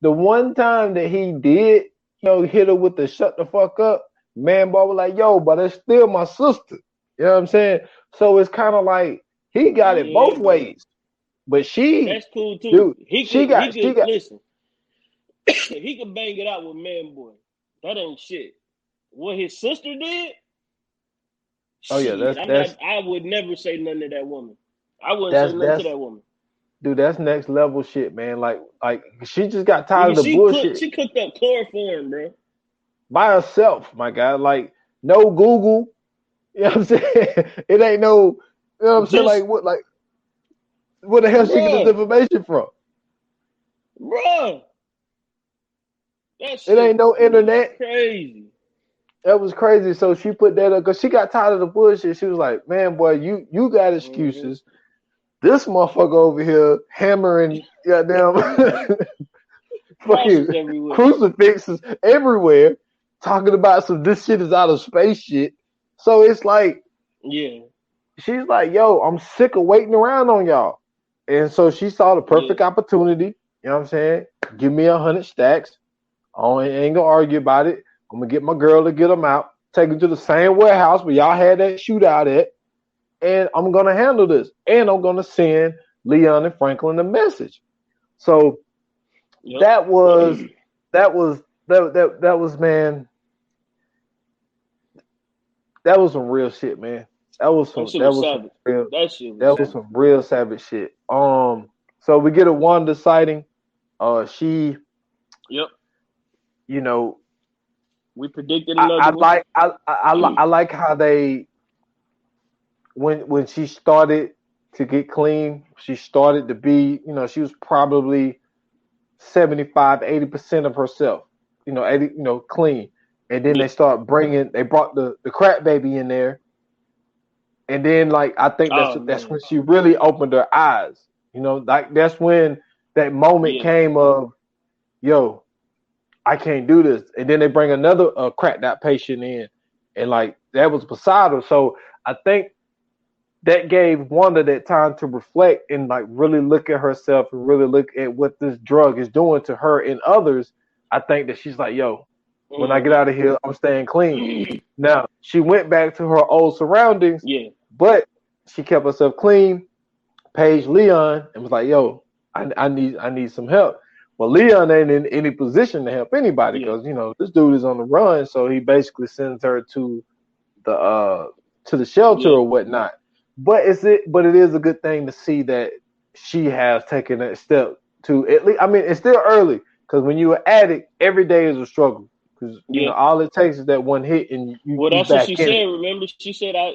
The one time that he did, you know, hit her with the shut the fuck up, man, boy was like, yo, but it's still my sister. You know what I'm saying? So it's kind of like he got it both ways. But that's cool too. Dude, she got listen. He could bang it out with man boy. That ain't shit. What his sister did? Oh yeah, I would never say nothing to that woman. I wouldn't say nothing to that woman. Dude, that's next level shit, man. Like she just got tired of the bullshit. She cooked up chloroform, bro. By herself, my guy. Like, no Google. You know what I'm saying? It ain't no, you know what I'm saying? Like, where the hell she get this information from? Bruh. It ain't no internet. Crazy. That was crazy. So she put that up because she got tired of the bullshit. She was like, man, boy, you got excuses. This motherfucker over here hammering goddamn fucking Crosses everywhere. crucifixes everywhere, talking about some this shit is out of space shit. So it's like, Yeah. she's like, yo, I'm sick of waiting around on y'all. And so she saw the perfect opportunity. You know what I'm saying? Give me 100 stacks. I ain't gonna argue about it. I'm gonna get my girl to get them out, take them to the same warehouse where y'all had that shootout at, and I'm gonna handle this. And I'm gonna send Leon and Franklin a message. So that was man. That was some real shit, man. That was some real savage shit. So we get a Wanda sighting. She, you know, we predicted another one. I like how they when she started to get clean, she started to be, you know, she was probably 75-80% of herself, 80, clean. And then they brought the crack baby in there. And then, like, I think that's when she really opened her eyes. Like, that's when that moment came of, yo, I can't do this. And then they bring another cracked out patient in, and like that was beside her. So I think that gave Wanda that time to reflect and like really look at herself and really look at what this drug is doing to her and others. I think that she's like, yo, when I get out of here, I'm staying clean. Now, she went back to her old surroundings, but she kept herself clean, paged Leon, and was like, yo, I need some help. Well, Leon ain't in any position to help anybody because, this dude is on the run, so he basically sends her to the shelter or whatnot. But it is a good thing to see that she has taken that step to at least. I mean, it's still early because when you're an addict, every day is a struggle. Because all it takes is that one hit, and you. That's what she said. Remember, she said I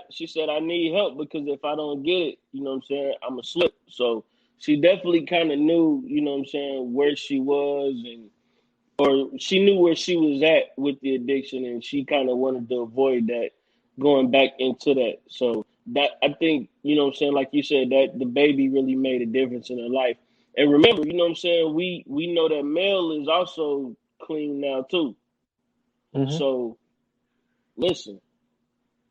need help because if I don't get it, you know what I'm saying, I'm a slip. So she definitely kind of knew, you know what I'm saying, where she was, or she knew where she was at with the addiction, and she kind of wanted to avoid that, going back into that. So that, I think, you know what I'm saying, like you said, that the baby really made a difference in her life. And remember, you know what I'm saying, we know that Mel is also clean now too. Mm-hmm. So listen,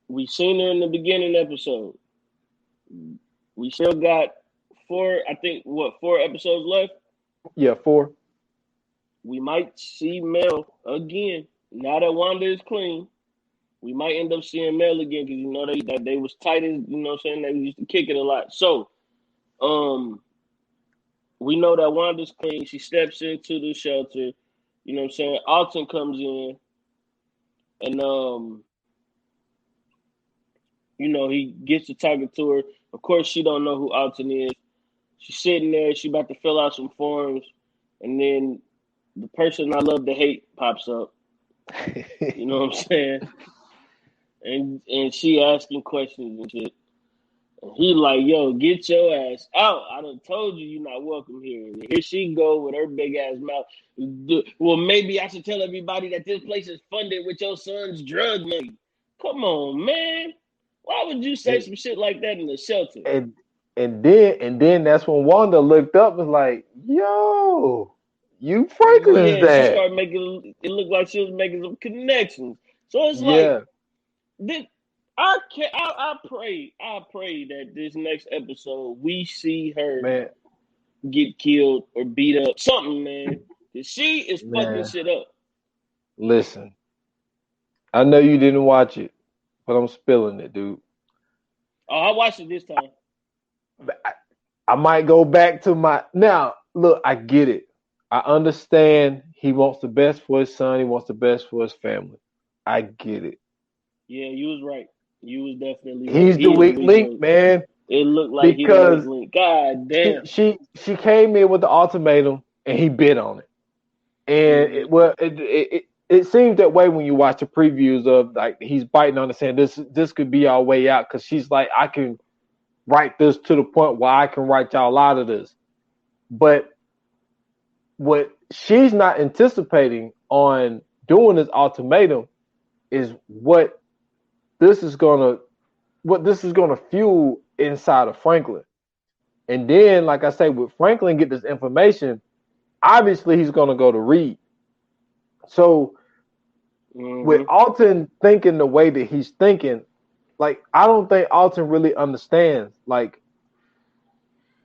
we seen her in the beginning episode. We still got 4 episodes left? Yeah, 4. We might see Mel again. Now that Wanda is clean, we might end up seeing Mel again because they was tight as, you know what I'm saying, they used to kick it a lot. So, we know that Wanda's clean. She steps into the shelter. You know what I'm saying? Alton comes in and he gets to talking to her. Of course, she don't know who Alton is. She's sitting there. She about to fill out some forms, and then the person I love to hate pops up. You know what I'm saying? And she asking questions and shit. And he like, yo, get your ass out. I done told you you're not welcome here. And here she go with her big ass mouth. Well, maybe I should tell everybody that this place is funded with your son's drug money. Come on, man. Why would you say some shit like that in the shelter? And then that's when Wanda looked up and was like, yo, you Franklin's dad. She started making it look like she was making some connections. So it's like, I pray that this next episode we see her get killed or beat up, something, man. Cause she is fucking shit up. Listen, I know you didn't watch it, but I'm spilling it, dude. Oh, I watched it this time. I might go back to now. Look, I get it. I understand he wants the best for his son. He wants the best for his family. I get it. Yeah, you was right. You was definitely right. He's the weak link, man. It looked like he was the weak link. God damn. She came in with the ultimatum and he bit on it. And it seems that way when you watch the previews of like he's biting on it saying this could be our way out because she's like, I can write this to the point where I can write y'all out of this. But what she's not anticipating on doing this ultimatum is what this is gonna fuel inside of Franklin. And then, like I say, with Franklin get this information, obviously he's gonna go to Reed. So with Alton thinking the way that he's thinking, like I don't think Alton really understands. Like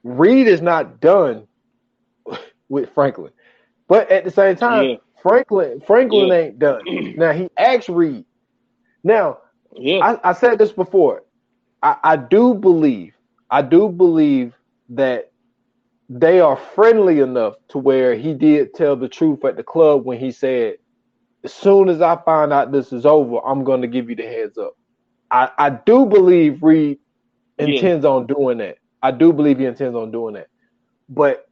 Reed is not done with Franklin, but at the same time, Yeah. Franklin Yeah. ain't done. Now he asked Reed. Now Yeah. I said this before. I do believe that they are friendly enough to where he did tell the truth at the club when he said, as soon as I find out this is over, I'm going to give you the heads up. I do believe Reed Yeah. intends on doing that. I do believe he intends on doing that. But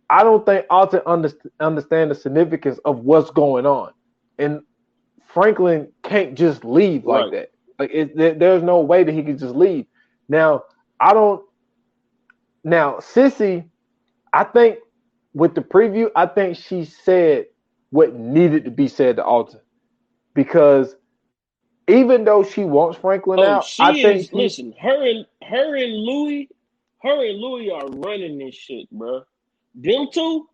I don't think Alton understand the significance of what's going on. And Franklin can't just leave like Right. that. Like there's no way that he could just leave. Now, I don't. Now, Sissy, I think with the preview, I think she said what needed to be said to Alton because even though she wants Franklin Oh, out, I she think is. Listen, her and Louis are running this shit, bro. Them two,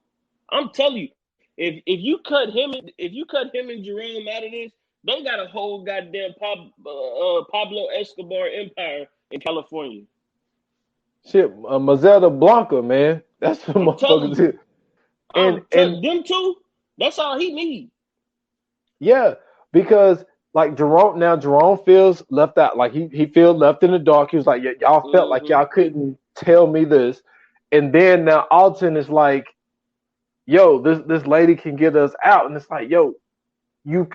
I'm telling you, if you cut him and Jerome out of this, they got a whole goddamn Pablo Escobar empire in California. shit, Mazetta Blanca, man, that's what I'm telling motherfuckers you, is. And them two. That's all he needs. yeah, because like Jerome feels left out. Like he feels left in the dark. He was like, yeah, y'all felt like y'all couldn't tell me this. And then now Alton is like, yo, this lady can get us out. And it's like, yo, you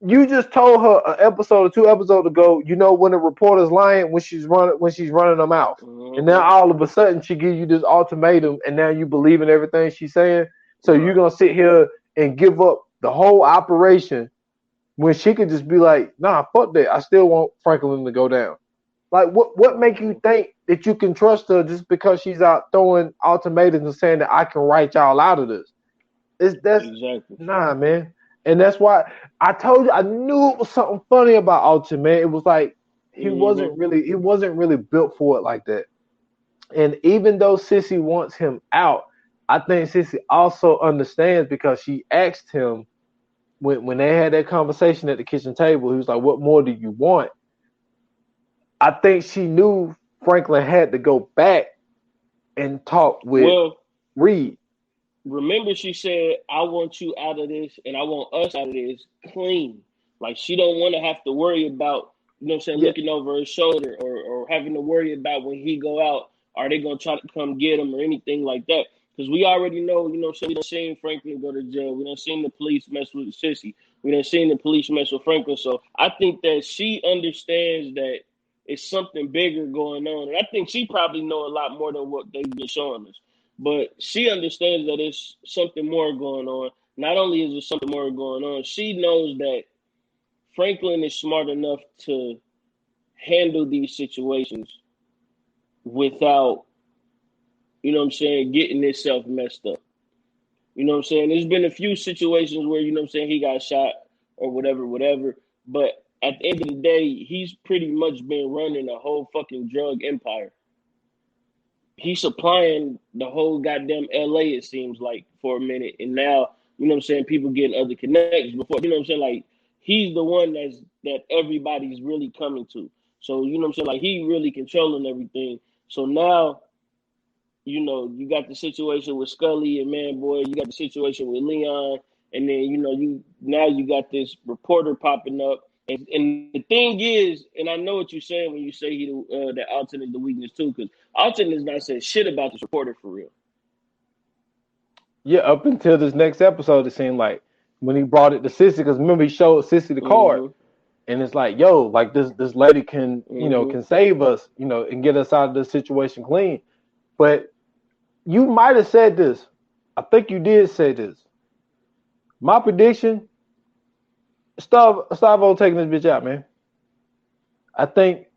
just told her an episode or 2 episodes ago, you know, when a reporter's lying when she's running her mouth. And now all of a sudden she gives you this ultimatum and now you believe in everything she's saying. So you're gonna sit here and give up the whole operation when she could just be like, nah, fuck that. I still want Franklin to go down. Like what make you think that you can trust her just because she's out throwing ultimatums and saying that I can write y'all out of this? That's Exactly. nah, man. And that's why I told you I knew it was something funny about Alton, man. It was like he wasn't really built for it like that. And even though Sissy wants him out, I think Sissy also understands because she asked him when they had that conversation at the kitchen table, he was like, what more do you want? I think she knew Franklin had to go back and talk with Reed. Remember, she said, I want you out of this and I want us out of this clean. Like, she don't want to have to worry about, you know what I'm saying, looking over her shoulder or having to worry about when he go out, are they going to try to come get him or anything like that? Because we already know, you know what I'm saying, we done seen Franklin go to jail. We done seen the police mess with Sissy. We done seen the police mess with Franklin. So I think that she understands that it's something bigger going on. And I think she probably know a lot more than what they've been showing us. But she understands that there's something more going on. Not only is there something more going on, she knows that Franklin is smart enough to handle these situations without, you know what I'm saying, getting himself messed up. You know what I'm saying? There's been a few situations where, you know what I'm saying, he got shot or whatever. But at the end of the day, he's pretty much been running a whole fucking drug empire. He's supplying the whole goddamn LA, it seems like, for a minute. And now, you know what I'm saying, people getting other connections before, you know what I'm saying? Like, he's the one that everybody's really coming to. So, you know what I'm saying? Like, he really controlling everything. So now, you know, you got the situation with Scully and Manboy, you got the situation with Leon, and then, you know, you got this reporter popping up. And the thing is, and I know what you're saying when you say that Alton is the weakness too, because Alton has not said shit about this reporter for real. Yeah, up until this next episode, it seemed like when he brought it to Sissy, because remember he showed Sissy the card, and it's like, yo, like this lady can, you know, can save us, you know, and get us out of this situation clean. But you might have said this. I think you did say this. My prediction: Gustavo taking this bitch out, man. I think.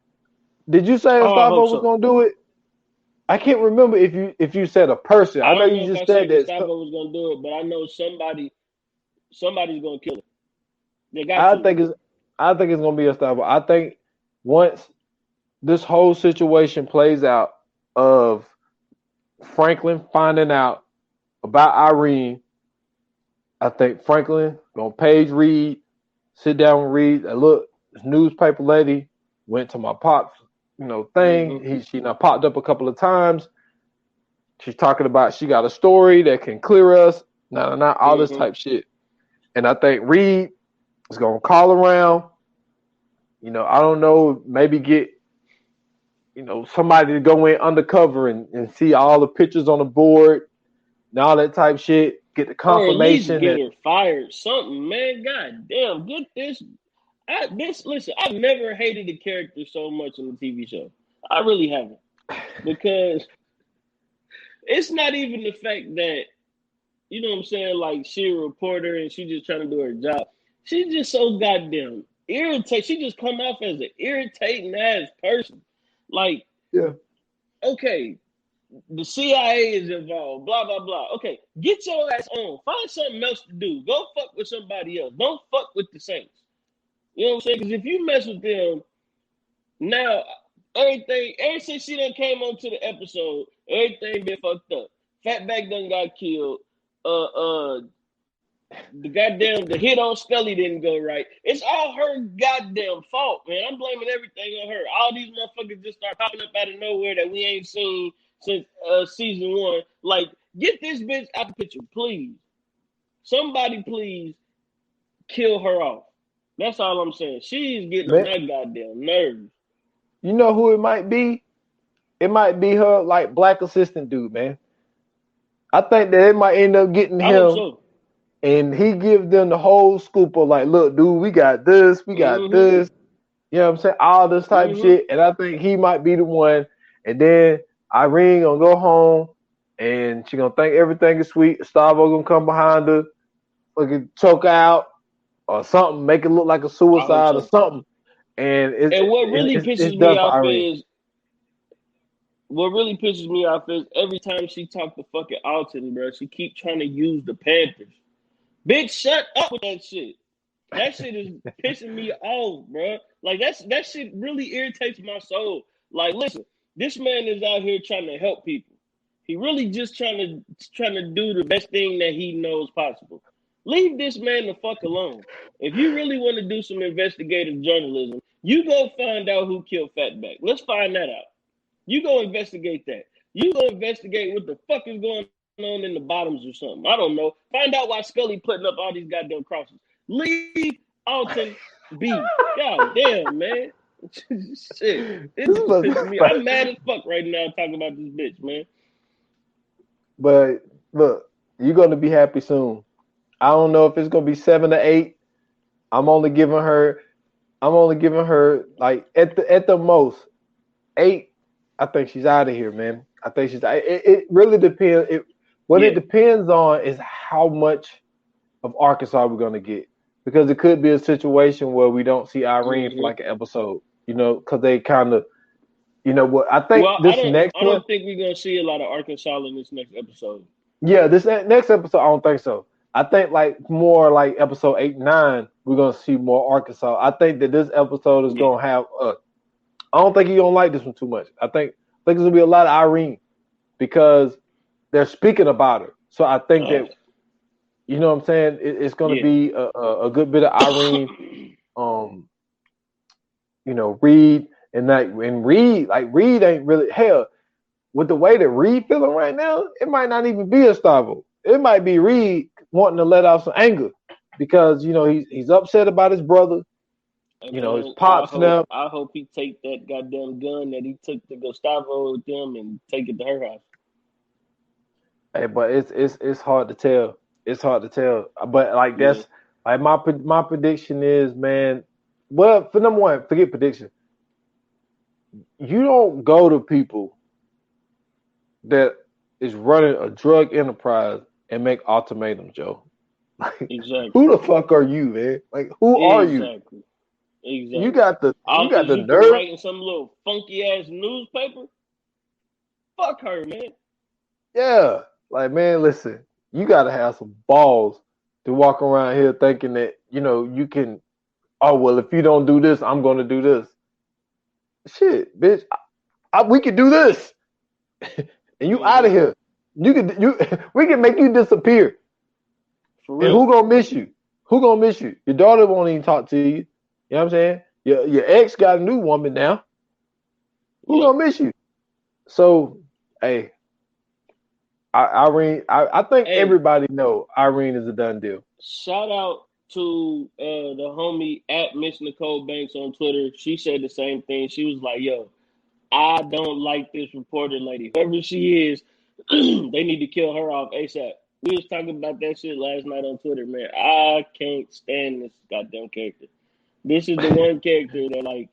Did you say Gustavo was gonna do it? I can't remember if you said a person. I know you just said that Gustavo was gonna do it, but I know somebody's gonna kill him. They got I to. think it's gonna be Gustavo. I think once this whole situation plays out of Franklin finding out about Irene. I think Franklin gonna page Reed, sit down and read. Look, this newspaper lady went to my pops, thing. Mm-hmm. She now popped up a couple of times. She's talking about she got a story that can clear us. All this type shit. And I think Reed is gonna call around. I don't know, maybe get somebody to go in undercover and see all the pictures on the board and all that type shit. Get the confirmation. Or at least get her fired. Something, man. God damn, get this. Listen, I've never hated a character so much in a TV show. I really haven't. Because it's not even the fact that, you know what I'm saying, like she a reporter and she just trying to do her job. She's just so goddamn irritating. She just come off as an irritating ass person. Like, yeah, okay, the CIA is involved, blah, blah, blah. Okay, get your ass on. Find something else to do. Go fuck with somebody else. Don't fuck with the Saints. You know what I'm saying? Because if you mess with them, now ever since she done came onto the episode, everything been fucked up. Fatback done got killed. The hit on Scully didn't go right. It's all her goddamn fault, man. I'm blaming everything on her. All these motherfuckers just start popping up out of nowhere that we ain't seen since season 1. Like, get this bitch out the picture, please. Somebody please kill her off. That's all I'm saying. She's getting on my goddamn nerves. You know who it might be? It might be her like black assistant dude, man. I think that it might end up getting I him. hope so. And he gives them the whole scoop of like, look, dude, we got this, we got this. You know what I'm saying? All this type of shit. And I think he might be the one. And then Irene gonna go home and she gonna think everything is sweet. Gustavo gonna come behind her, fucking choke out or something, make it look like a suicide or something. And what really pisses me off is every time she talk to fucking Alton, bro, she keep trying to use the Panthers. Bitch, shut up with that shit. That shit is pissing me off, bro. Like that shit really irritates my soul. Like, listen, this man is out here trying to help people. He really just trying to do the best thing that he knows possible. Leave this man the fuck alone. If you really want to do some investigative journalism, you go find out who killed Fatback. Let's find that out. You go investigate that. You go investigate what the fuck is going on in the bottoms or something. I don't know. Find out why Scully putting up all these goddamn crosses. Leave Alton be. God damn, man. Shit. It's pissing me. I'm mad as fuck right now talking about this bitch, man. But look, you're gonna be happy soon. I don't know if it's gonna be 7 to 8. I'm only giving her like at the most 8. I think she's out of here, man. I think she's. It really depends. It depends on is how much of Arkansas we're gonna get, because it could be a situation where we don't see Irene for like an episode, because they kind of, what I think. I don't think we're gonna see a lot of Arkansas in this next episode. Yeah, this next episode, I don't think so. I think like more like episode 8, 9, we're gonna see more Arkansas. I think that this episode is gonna have. I don't think you're gonna like this one too much. I think there's gonna be a lot of Irene because they're speaking about her. So I think that, you know what I'm saying, it's gonna be a good bit of Irene. Reed and Reed ain't really hell. With the way that Reed feeling right now, it might not even be Gustavo. It might be Reed wanting to let out some anger because he's upset about his brother. His pops now. I hope he take that goddamn gun that he took to Gustavo with them and take it to her house. Hey, but it's hard to tell. It's hard to tell. But like that's like my prediction is, man. Well, for number one, forget prediction. You don't go to people that is running a drug enterprise and make ultimatums, Joe. Like, exactly. Who the fuck are you, man? Like, who are you? Exactly. You got the nerve writing some little funky ass newspaper. Fuck her, man. Yeah, like, man, listen, you gotta have some balls to walk around here thinking that you can. Oh well, if you don't do this, I'm gonna do this. Shit, bitch, we can do this. and you out of here. We can make you disappear. For And real. who gonna miss you? Who gonna miss you? Your daughter won't even talk to you. You know what I'm saying? Your ex got a new woman now. Who gonna miss you? So, hey, Irene, I think everybody know Irene is a done deal. Shout out to the homie at Miss Nicole Banks on Twitter. She said the same thing. She was like, "Yo, I don't like this reporter lady. Whoever she is, they need to kill her off ASAP." We was talking about that shit last night on Twitter, man. I can't stand this goddamn character. This is the one character that, like,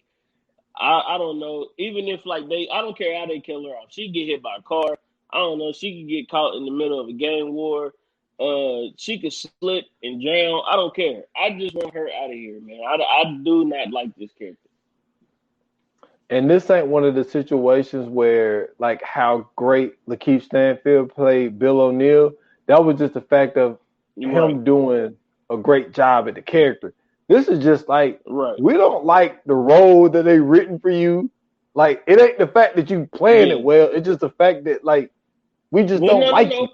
I don't know. Even if, like, I don't care how they kill her off. She get hit by a car. I don't know. She could get caught in the middle of a gang war. She could slip and drown. I don't care. I just want her out of here, man. I do not like this character. And this ain't one of the situations where, like, how great Lakeith Stanfield played Bill O'Neill. That was just the fact of him doing a great job at the character. This is just like, we don't like the role that they written for you. Like, it ain't the fact that you playing it well. It's just the fact that, like, we just don't like you.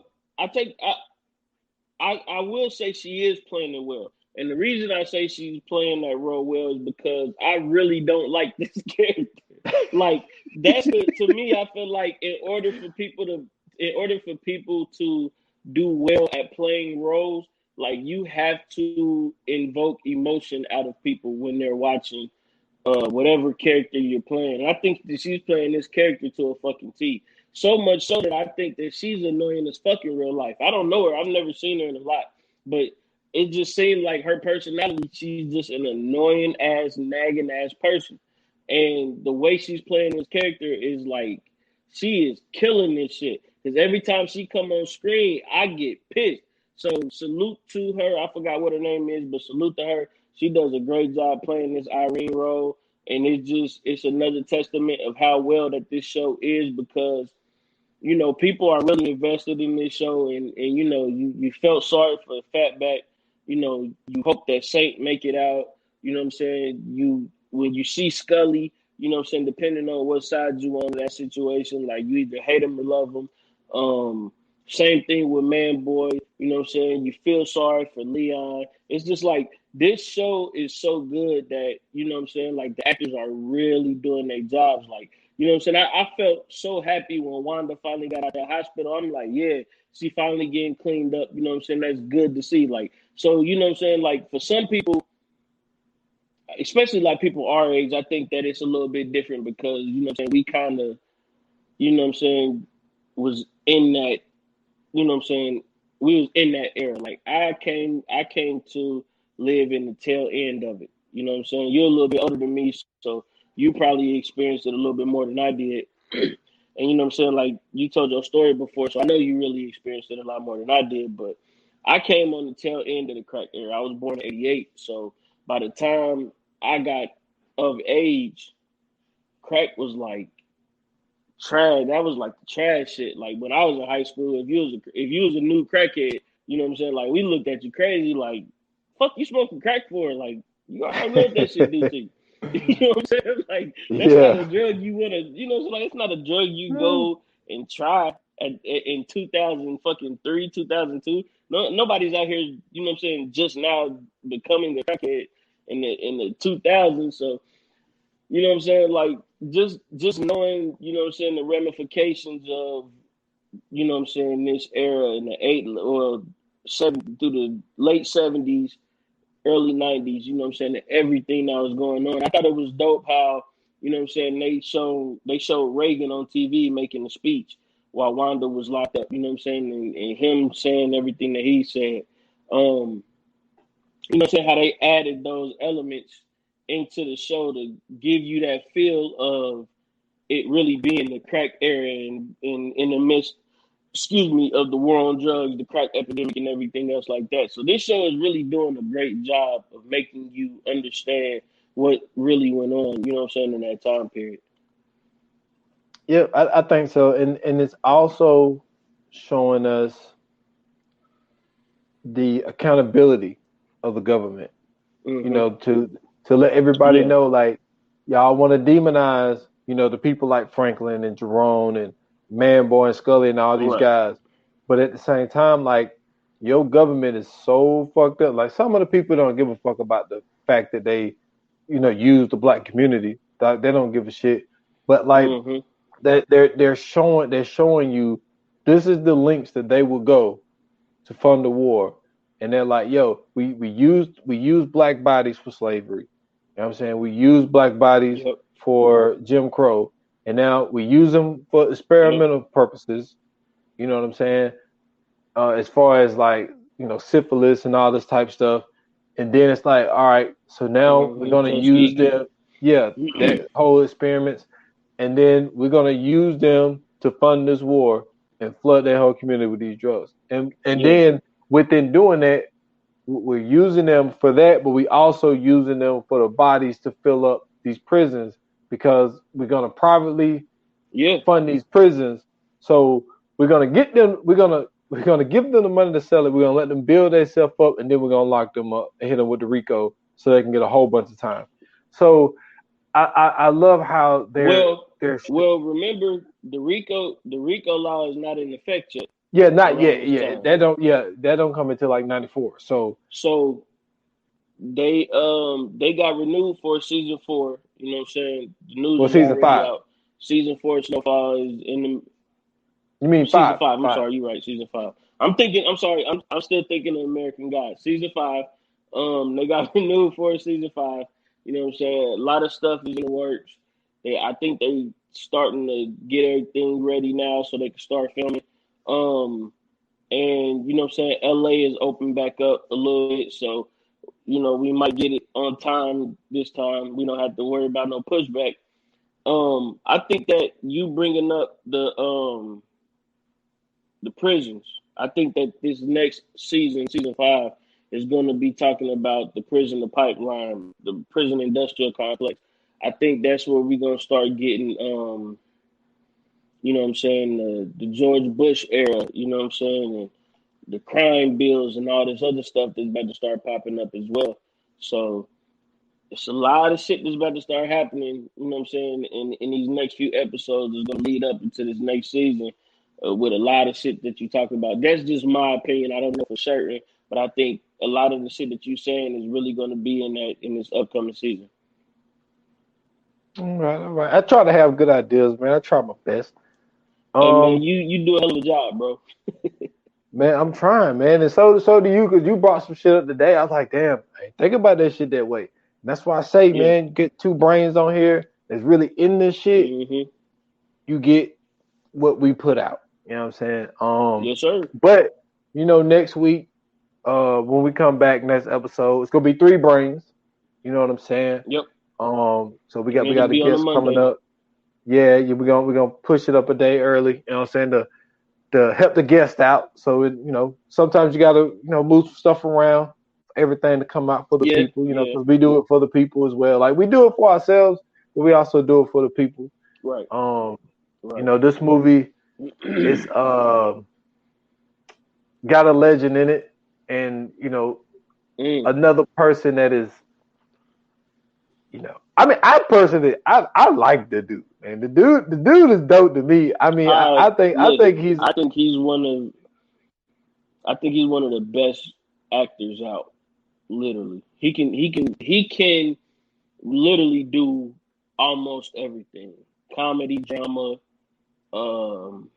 I will say she is playing it well. And the reason I say she's playing that role well is because I really don't like this character. Like, that's to me, I feel like in order for people to do well at playing roles, like, you have to invoke emotion out of people when they're watching whatever character you're playing. And I think that she's playing this character to a fucking T. So much so that I think that she's annoying as fuck in real life. I don't know her. I've never seen her in a lot. But it just seemed like her personality, she's just an annoying ass, nagging ass person. And the way she's playing this character is like, she is killing this shit. Because every time she come on screen, I get pissed. So salute to her. I forgot what her name is, but salute to her. She does a great job playing this Irene role. And it's another testament of how well that this show is, because, you know, people are really invested in this show, and you know, you felt sorry for Fatback. You know, you hope that Saint make it out. You know what I'm saying? When you see Scully, you know what I'm saying, depending on what side you on in that situation, like, you either hate him or love him. Same thing with Man Boy, you know what I'm saying? You feel sorry for Leon. It's just like, this show is so good that, you know what I'm saying, like, the actors are really doing their jobs. Like, you know what I'm saying? I felt so happy when Wanda finally got out of the hospital. I'm like, yeah, she finally getting cleaned up. You know what I'm saying? That's good to see. Like, so, you know what I'm saying? Like, for some people, especially like people our age, I think that it's a little bit different because, you know what I'm saying, we kind of, you know what I'm saying, was in that, you know what I'm saying, we was in that era. Like, I came to live in the tail end of it. You know what I'm saying? You're a little bit older than me, so you probably experienced it a little bit more than I did. And you know what I'm saying? Like, you told your story before, so I know you really experienced it a lot more than I did. But I came on the tail end of the crack era. I was born in '88, so by the time I got of age, crack was like trash. That was like the trash shit. Like, when I was in high school, if you was a new crackhead, you know what I'm saying? Like, we looked at you crazy. Like, fuck you smoking crack for? Like, you already know what that shit do to you. You know what I'm saying? Like, that's not a drug you want to, you know, like, it's not a drug you go and try in 2003, 2002. No, nobody's out here, you know what I'm saying, just now becoming a crackhead in the 2000s. So, you know what I'm saying? Like, just knowing, you know what I'm saying, the ramifications of, you know what I'm saying, this era in the 7 through the late 70s, early 90s, you know what I'm saying, everything that was going on. I thought it was dope how, you know what I'm saying, they showed Reagan on TV making a speech while Wanda was locked up, you know what I'm saying, and him saying everything that he said. You know what I'm saying, how they added those elements into the show to give you that feel of it really being the crack era and in the midst, of the war on drugs, the crack epidemic, and everything else like that. So this show is really doing a great job of making you understand what really went on, you know what I'm saying, in that time period. Yeah, I think so. And it's also showing us the accountability of the government, you know, to let everybody know, like, y'all want to demonize, you know, the people like Franklin and Jerome and Man Boy and Scully and all these Right. guys. But at the same time, like your government is so fucked up. Like some of the people don't give a fuck about the fact that they, use the black community. They don't give a shit. But like Mm-hmm. they're showing you this is the links that they will go to fund the war. And they're like, yo, we used black bodies for slavery. You know what I'm saying? We used black bodies Yep. for Jim Crow. And now we use them for Yep. experimental purposes. You know what I'm saying? As far as like, syphilis and all this type stuff. And then it's like, all right, so now we're Mm-hmm. gonna use Tuskegee. them, yeah, that whole experiments, and then we're gonna use them to fund this war and flood that whole community with these drugs. And Yeah. then within doing that, we're using them for that, but we also using them for the bodies to fill up these prisons because we're gonna privately Yeah. fund these prisons. So we're gonna get them. We're gonna give them the money to sell it. We're gonna let them build themselves up, and then we're gonna lock them up and hit them with the RICO so they can get a whole bunch of time. So I love how they're Remember the RICO law is not in effect yet yeah, not around yet, this yeah, time. that don't come until like '94. So So they got renewed for season 4. You know what I'm saying? The news well, is season already five. out. Season 4 Snowfall is in the You mean season five? 5. I'm Five. sorry, you're right. Season 5. I'm thinking. I'm sorry. I'm still thinking of American Gods. Season 5. They got renewed for season 5. You know what I'm saying? A lot of stuff is in the works. I think they starting to get everything ready now so they can start filming. And you know what I'm saying? LA is open back up a little bit, so we might get it on time this time. We don't have to worry about no pushback. I think that you bringing up the prisons. I think that this next season, season 5, is going to be talking about the prison, the pipeline, the prison industrial complex. I think that's where we're going to start getting, you know what I'm saying, the George Bush era, you know what I'm saying, and the crime bills and all this other stuff that's about to start popping up as well. So it's a lot of shit that's about to start happening, you know what I'm saying, in these next few episodes is going to lead up into this next season with a lot of shit that you talk about. That's just my opinion. I don't know for certain, but I think a lot of the shit that you're saying is really going to be in this upcoming season. All right, all right. I try to have good ideas, man. I try my best. Hey man, Um, you do a hell of a job, bro. Man, I'm trying, man, and so do you, because you brought some shit up today. I was like, damn, man, think about that shit that way. And that's why I say, Yeah. man, get two brains on here that's really in this shit. Mm-hmm. You get what we put out. You know what I'm saying? Yes, sir. But next week, when we come back next episode, it's gonna be three brains. You know what I'm saying? Yep. So we And got it'll the be on a guests coming Monday. up. Yeah, we're gonna push it up a day early. You know what I'm saying? To help the guest out. So sometimes you gotta move some stuff around, everything to come out for the Yeah, people. yeah. Because we do it for the people as well. Like we do it for ourselves, but we also do it for the people. Right. Right. This movie is got a legend in it, and another person that is I mean, I like the dude, man. The dude is dope to me. I mean, I Look, think he's I think he's one of the best actors out. Literally, he can literally do almost everything: comedy, drama, um,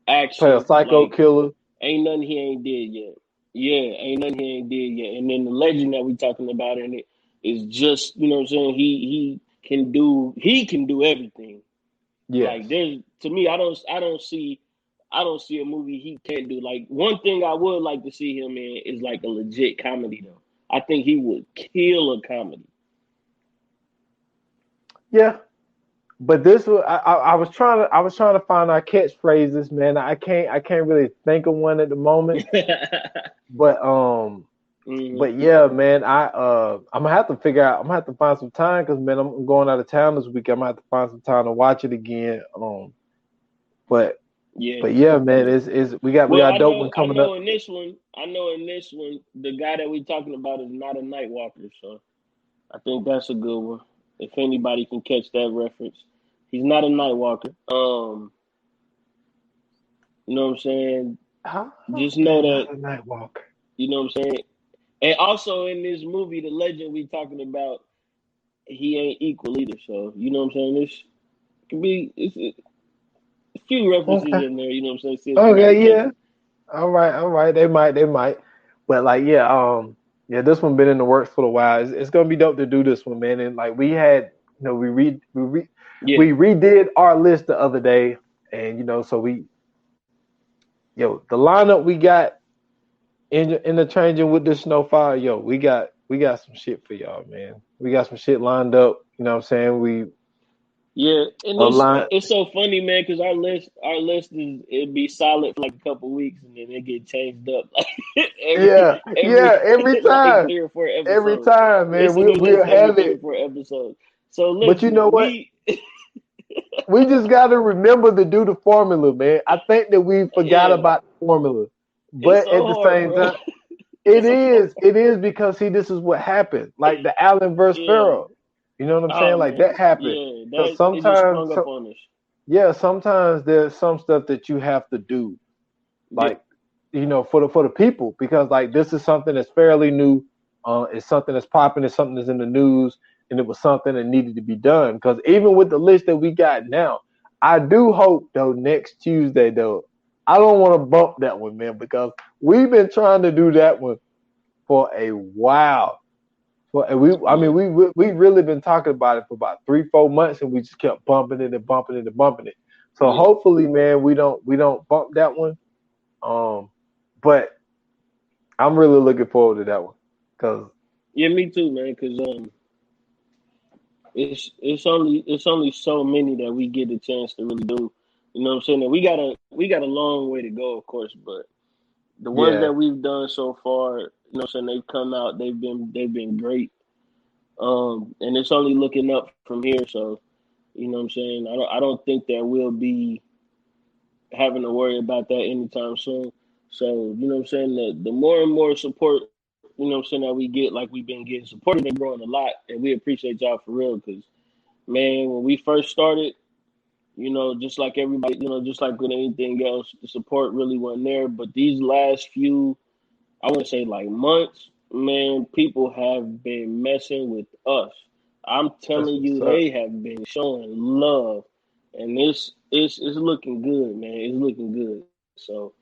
play a action. psycho Like, killer. ain't nothing he ain't did yet. Yeah, ain't nothing he ain't did yet. And then the legend that we talking about in it is just, you know what I'm saying. He can do everything. Yes. Like, there's, to me, I don't see a movie he can't do. Like, one thing I would like to see him in is like a legit comedy though. I think he would kill a comedy. Yeah, but this was I was trying to find our catchphrases, man. I can't really think of one at the moment. But Hmm. but yeah, man. I'm gonna have to figure out. I'm gonna have to find some time because man, I'm going out of town this week. I'm gonna have to find some time to watch it again. But Yeah, but yeah, man. yeah. It's we Well, got a I dope one know, I coming know up. in this one, the guy that we talking about is not a night walker. So I think that's a good one. If anybody can catch that reference, he's not a night walker. You know what I'm saying? How Just know damn, that, not a night walk. you know what I'm saying? And also in this movie, the legend we talking about, he ain't equal either. So, you know what I'm saying? This could be a few references Okay. in there, you know what I'm saying? Since we not Okay, yeah. catching. All right. They might. But like, yeah, this one been in the works for a while. It's gonna be dope to do this one, man. And like we had, Yeah. we redid our list the other day, and so the lineup we got in the changing with the Snowfall, we got some shit for y'all, man. We got some shit lined up. You know what I'm saying? We Yeah, and aligned. it's so funny, man, because our list is it'd be solid for like a couple weeks, and then it get changed up like Yeah, every yeah. Every like time, 3 or 4 every episodes. time, man. It's a new We'll list every have 3 or it. 4 episodes. So But you listen, know what? We just got to remember to do the formula, man. I think that we forgot yeah, about the formula, it's but so at the hard, same bro. time, it It's so is. hard. It is because see, this is what happened. Like the Allen versus Yeah. Farrell. You know what I'm saying? Oh Like man. that happened. Yeah. Because That it just sometimes, sprung up on us. yeah, sometimes there's some stuff that you have to do, Yeah. like for the people, because like this is something that's fairly new. It's something that's popping. It's something that's in the news, and it was something that needed to be done. Because even with the list that we got now, I do hope though next Tuesday though, I don't want to bump that one, man, because we've been trying to do that one for a while. I mean, Yeah. we really been talking about it for about 3-4 months, and we just kept bumping it and bumping it and bumping it. So Yeah. hopefully, man, we don't bump that one. But I'm really looking forward to that one because Yeah, me too, man. Cause it's only so many that we get a chance to really do. You know what I'm saying? And we got a long way to go, of course, but the ones yeah, that we've done so far, you know what I'm saying, they've come out, they've been great. And it's only looking up from here, so you know what I'm saying? I don't think that we'll be having to worry about that anytime soon. So, you know what I'm saying? The more and more support, you know what I'm saying, that we get, like we've been getting supported and growing a lot, and we appreciate y'all for real, because man, when we first started, just like everybody, just like with anything else, the support really wasn't there. But these last few, I want to say like months, man, people have been messing with us. I'm that's telling what's you, up. they have been showing love, and it's looking good, man. It's looking good. So,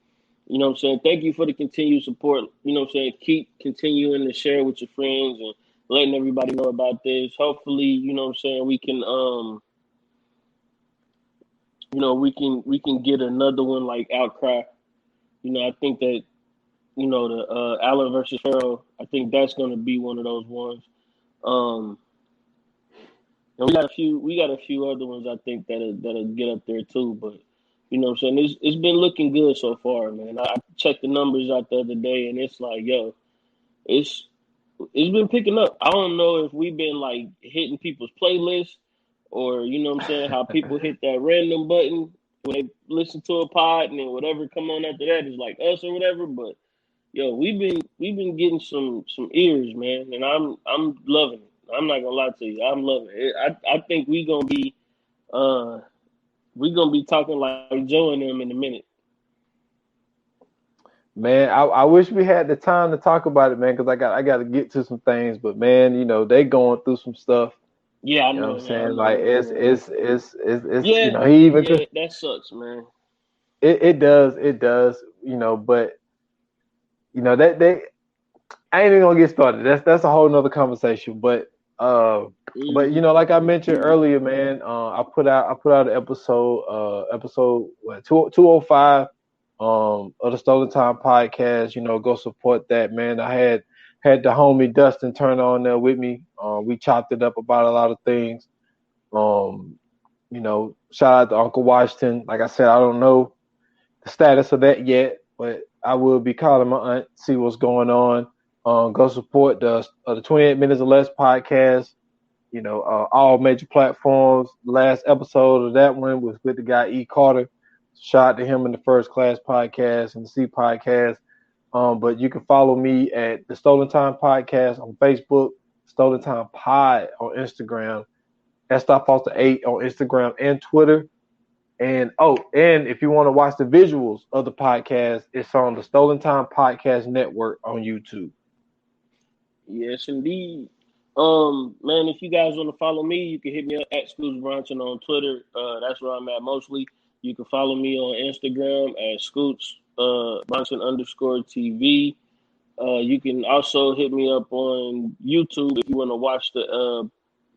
you know what I'm saying? Thank you for the continued support. You know what I'm saying? Keep continuing to share with your friends and letting everybody know about this. Hopefully, you know what I'm saying, we can we can get another one like Outcry. I think that the Allen versus Farrell. I think that's going to be one of those ones. Um, and we got a few other ones I think that'll get up there too. But you know what I'm saying, it's been looking good so far, man. I checked the numbers out the other day, and it's like, yo, it's it's been picking up. I don't know if we've been like hitting people's playlists, or you know what I'm saying, how people hit that random button when they listen to a pod, and then whatever come on after that is like us or whatever. But yo, we've been getting some ears, man, and I'm loving it. I'm not gonna lie to you, I'm loving it. I think uh we gonna be talking like Joe and them in a minute. Man, I wish we had the time to talk about it, man, because I got to get to some things. But man, they going through some stuff. Yeah, I You know what know, I'm man. I saying? know, Like man. Yeah, it's yeah, he even yeah. That sucks, man. it does. But that they I ain't even gonna get started. That's a whole nother conversation. Uh, but Hmm. like I mentioned earlier, man, I put out an episode what 205 of the Stolen Time podcast. Go support that, man. I had the homie Dustin turn on there with me. We chopped it up about a lot of things. Um, shout out to Uncle Washington. Like I said, I don't know the status of that yet, but I will be calling my aunt, see what's going on. Go support the 28 Minutes or Less podcast. All major platforms. The last episode of that one was with the guy E. Carter. Shout out to him in the First Class podcast and the C podcast. But you can follow me at the Stolen Time Podcast on Facebook, Stolen Time Pod on Instagram, Esther Foster 8 on Instagram and Twitter. And and if you want to watch the visuals of the podcast, it's on the Stolen Time Podcast Network on YouTube. Yes, indeed. Man, if you guys want to follow me, you can hit me up at Scoots Bronson on Twitter. That's where I'm at mostly. You can follow me on Instagram at Scoots Bronson underscore TV. You can also hit me up on YouTube if you want to watch the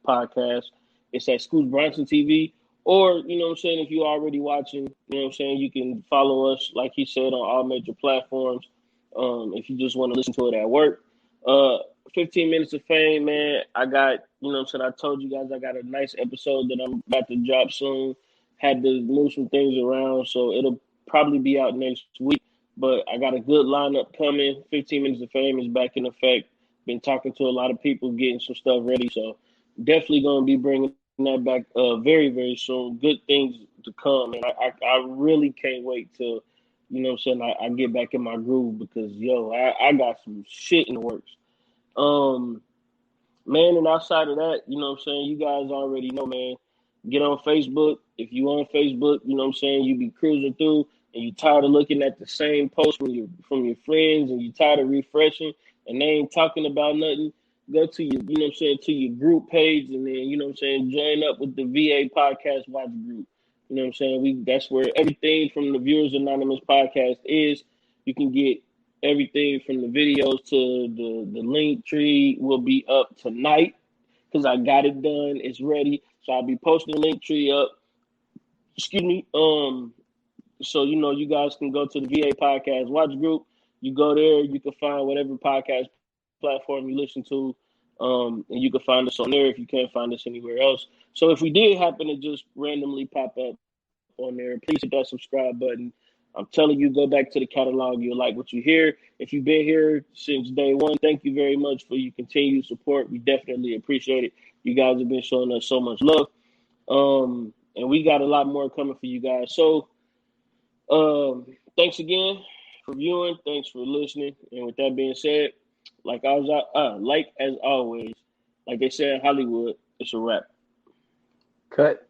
podcast. It's at Scoots Bronson TV. Or, you know what I'm saying, if you're already watching, you know what I'm saying, you can follow us, like he said, on all major platforms. If you just want to listen to it at work. Uh, 15 minutes of fame, man. I got, you know what I'm saying, I told you guys I got a nice episode that I'm about to drop soon. Had to move some things around, so it'll probably be out next week. But I got a good lineup coming. 15 minutes of fame is back in effect. Been talking to a lot of people, getting some stuff ready. So definitely going to be bringing that back very, very soon. Good things to come. And I really can't wait till, you know what I'm saying, I get back in my groove because, yo, I got some shit in the works. Man, and outside of that, you know what I'm saying, you guys already know, man. Get on Facebook. If you on Facebook, you know what I'm saying, you be cruising through and you tired of looking at the same post from your friends and you tired of refreshing and they ain't talking about nothing, go to your, you know what I'm saying, to your group page and then, you know what I'm saying, join up with the VA Podcast Watch group. You know what I'm saying? That's where everything from the Viewers Anonymous podcast is. You can get everything from the videos to the link tree will be up tonight because I got it done. It's ready. So I'll be posting the link tree up. Excuse me. So you know you guys can go to the VA Podcast Watch group. You go there, you can find whatever podcast platform you listen to. And you can find us on there if you can't find us anywhere else. So if we did happen to just randomly pop up on there, please hit that subscribe button. I'm telling you, go back to the catalog. You'll like what you hear. If you've been here since day one, thank you very much for your continued support. We definitely appreciate it. You guys have been showing us so much love. And we got a lot more coming for you guys. So thanks again for viewing. Thanks for listening. And with that being said, like as always, like they say in Hollywood, it's a wrap. Cut.